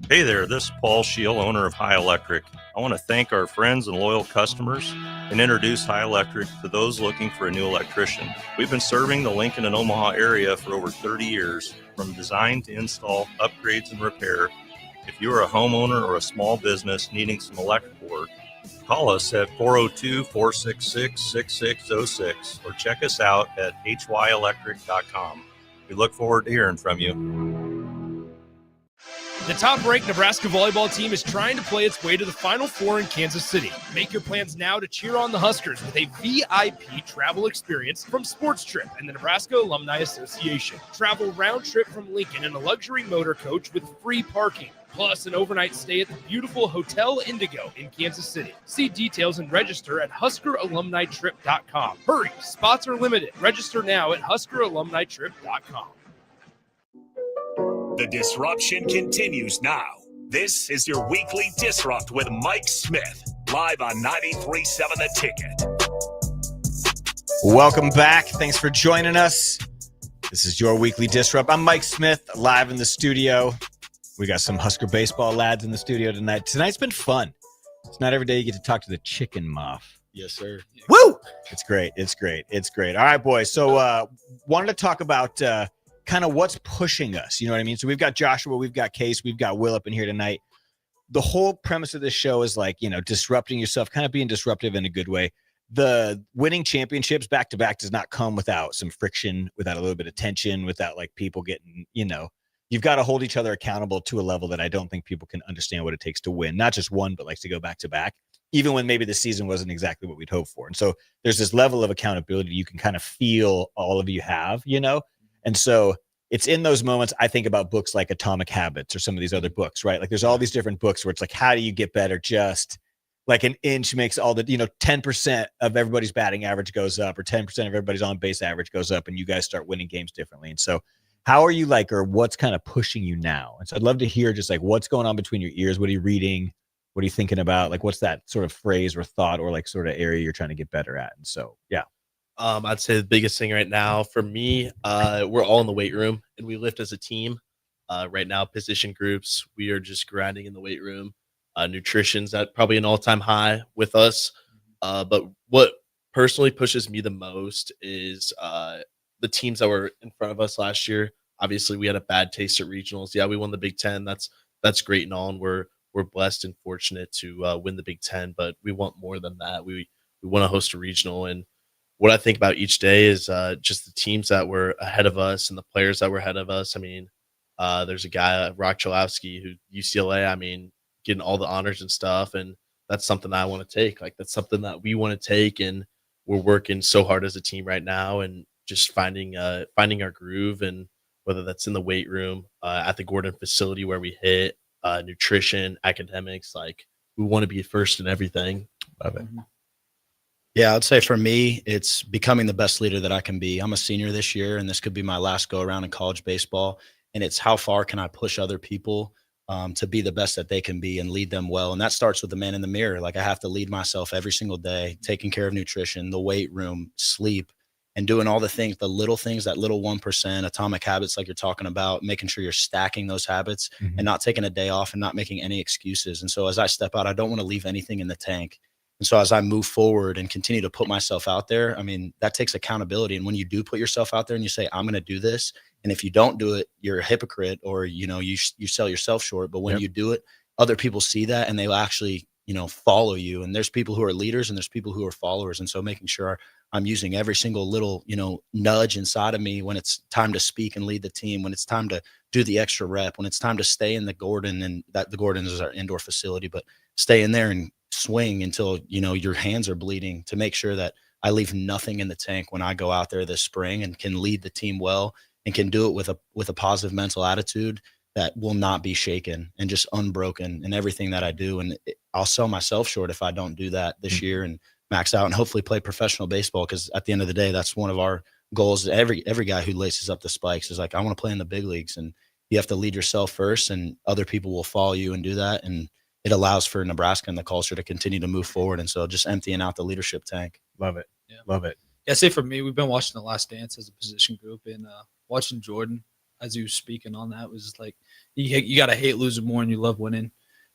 Hey there, this is Paul Scheel, owner of High Electric. I want to thank our friends and loyal customers and introduce High Electric to those looking for a new electrician. We've been serving the Lincoln and Omaha area for over 30 years, from design to install, upgrades, and repair. If you are a homeowner or a small business needing some electrical work, call us at 402-466-6606 or check us out at hyelectric.com. We look forward to hearing from you. The top-ranked Nebraska volleyball team is trying to play its way to the Final Four in Kansas City. Make your plans now to cheer on the Huskers with a VIP travel experience from Sports Trip and the Nebraska Alumni Association. Travel round trip from Lincoln in a luxury motor coach with free parking, plus an overnight stay at the beautiful Hotel Indigo in Kansas City. See details and register at HuskerAlumniTrip.com. Hurry, spots are limited. Register now at HuskerAlumniTrip.com. The disruption continues now. This is your weekly Disrupt with Mike Smith, live on 93.7 The Ticket. Welcome back. Thanks for joining us. This is your weekly Disrupt. I'm Mike Smith, live in the studio. We got some Husker baseball lads in the studio tonight. Tonight's been fun. It's not every day you get to talk to the chicken moth. Yes, sir. Woo! It's great. It's great. It's great. All right, boys. So wanted to talk about kind of what's pushing us. You know what I mean? So we've got Joshua, we've got Case, we've got Will up in here tonight. The whole premise of this show is like, you know, disrupting yourself, kind of being disruptive in a good way. The winning championships back to back does not come without some friction, without a little bit of tension, without like people getting, you know, you've got to hold each other accountable to a level that I don't think people can understand what it takes to win. Not just one, but like to go back to back, even when maybe the season wasn't exactly what we'd hoped for. And so there's this level of accountability you can kind of feel all of you have, you know? And so it's in those moments I think about books like Atomic Habits or some of these other books, right? Like there's all these different books where it's like, how do you get better? Just like an inch makes all the, you know, 10% of everybody's batting average goes up, or 10% of everybody's on base average goes up, and you guys start winning games differently. And so how are you like, or what's kind of pushing you now? And so I'd love to hear just like what's going on between your ears. What are you reading? What are you thinking about? Like, what's that sort of phrase or thought or like sort of area you're trying to get better at? And so, yeah. I'd say the biggest thing right now for me, we're all in the weight room and we lift as a team. Right now, position groups, we are just grinding in the weight room. Nutrition's at probably an all-time high with us. But what personally pushes me the most is the teams that were in front of us last year. Obviously, we had a bad taste at regionals. Yeah, we won the Big Ten. That's great and all, and we're blessed and fortunate to win the Big Ten. But we want more than that. We we want to host a regional. And what I think about each day is just the teams that were ahead of us and the players that were ahead of us. I mean, there's a guy, Rock Chalowski, who UCLA, I mean, getting all the honors and stuff. And that's something that I want to take. Like, that's something that we want to take. And we're working so hard as a team right now and just finding our groove, and whether that's in the weight room, at the Gordon facility where we hit, nutrition, academics, like we want to be first in everything. Love it. Yeah, I'd say for me, it's becoming the best leader that I can be. I'm a senior this year, and this could be my last go around in college baseball. And it's how far can I push other people to be the best that they can be and lead them well. And that starts with the man in the mirror. Like, I have to lead myself every single day, taking care of nutrition, the weight room, sleep, and doing all the things, the little things, that little 1%, atomic habits like you're talking about, making sure you're stacking those habits and not taking a day off and not making any excuses. And so as I step out, I don't want to leave anything in the tank. And so as I move forward and continue to put myself out there, I mean, that takes accountability. And when you do put yourself out there and you say, I'm going to do this, and if you don't do it, you're a hypocrite, or, you know, you sell yourself short. But when you do it, other people see that and they will actually, you know, follow you. And there's people who are leaders and there's people who are followers. And so making sure I'm using every single little, you know, nudge inside of me when it's time to speak and lead the team, when it's time to do the extra rep, when it's time to stay in the Gordon, and that the Gordon is our indoor facility, but stay in there and swing until, you know, your hands are bleeding, to make sure that I leave nothing in the tank when I go out there this spring, and can lead the team well and can do it with a positive mental attitude that will not be shaken and just unbroken in everything that I do. And I'll sell myself short if I don't do that this year and max out and hopefully play professional baseball. Because at the end of the day, that's one of our goals. Every guy who laces up the spikes is like, I want to play in the big leagues, and you have to lead yourself first, and other people will follow you and do that. And it allows for Nebraska and the culture to continue to move forward. And so just emptying out the leadership tank. Love it. Yeah. Love it. Yeah, say for me, we've been watching The Last Dance as a position group, and watching Jordan as he was speaking on that was just like, you got to hate losing more and you love winning.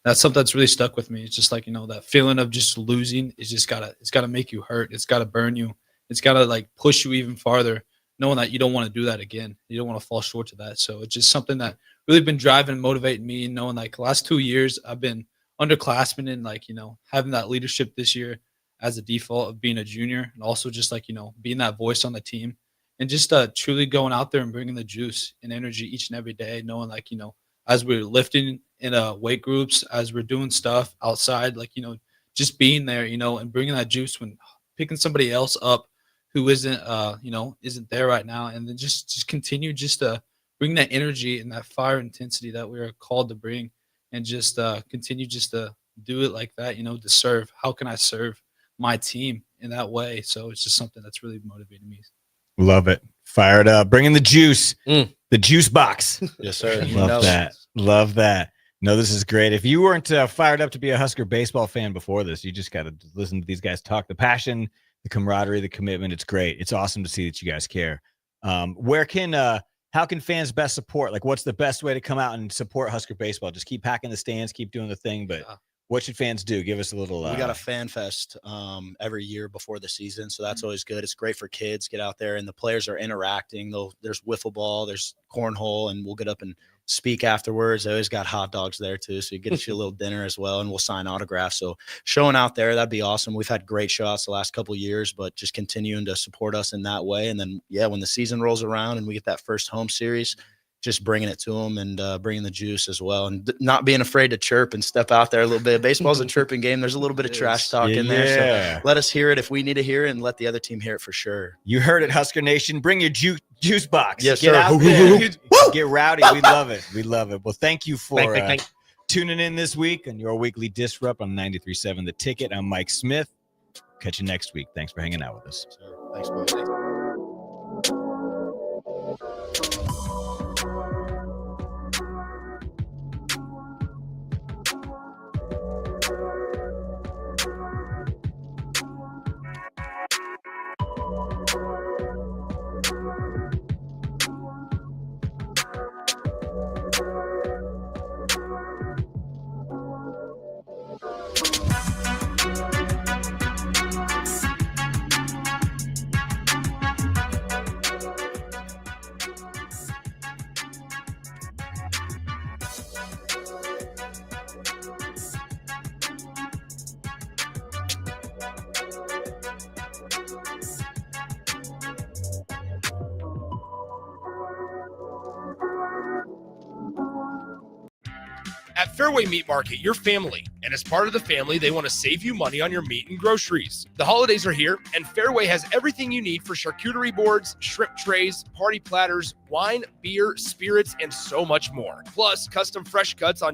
That's something that's really stuck with me. It's just like, you know, that feeling of just losing is just it's gotta make you hurt. It's gotta burn you. It's gotta like push you even farther, knowing that you don't want to do that again. You don't want to fall short to that. So it's just something that really been driving and motivating me, and knowing like the last 2 years I've been underclassmen, and like, you know, having that leadership this year as a default of being a junior, and also just like, you know, being that voice on the team, and just truly going out there and bringing the juice and energy each and every day, knowing like, you know, as we're lifting in weight groups, as we're doing stuff outside, like, you know, just being there, you know, and bringing that juice when picking somebody else up who isn't, you know, isn't there right now. And then just continue just to bring that energy and that fire intensity that we are called to bring, and just continue just to do it like that, you know, to serve. How can I serve my team in that way? So it's just something that's really motivated me. Love it. Fired up. Bringing the juice. The juice box. Yes, sir. Love that. Love that. No, this is great. If you weren't fired up to be a Husker baseball fan before this, you just got to listen to these guys talk. The passion, the camaraderie, the commitment. It's great. It's awesome to see that you guys care. How can fans best support? Like, what's the best way to come out and support Husker baseball? Just keep packing the stands, keep doing the thing. But what should fans do? Give us a little. We got a fan fest every year before the season, so that's always good. It's great for kids. Get out there, and the players are interacting. There's wiffle ball, there's cornhole, and we'll get up and speak afterwards. They always got hot dogs there too, so you get you a little dinner as well, and we'll sign autographs. So showing out there, that'd be awesome. We've had great shots the last couple of years, but just continuing to support us in that way. And then, yeah, when the season rolls around and we get that first home series, just bringing it to them and bringing the juice as well, and not being afraid to chirp and step out there a little bit. Baseball's a chirping game. There's a little bit of trash talk in there. So let us hear it if we need to hear it, and let the other team hear it for sure. You heard it, Husker Nation. Bring your juice box. Yes, Get sir. out there. Get rowdy. We love it. We love it. Well, thank you for tuning in this week on your weekly Disrupt on 93.7 The Ticket. I'm Mike Smith. Catch you next week. Thanks for hanging out with us. Thanks, Mike. Fairway Meat Market, your family. And as part of the family, they want to save you money on your meat and groceries. The holidays are here, and Fairway has everything you need for charcuterie boards, shrimp trays, party platters, wine, beer, spirits, and so much more. Plus, custom fresh cuts on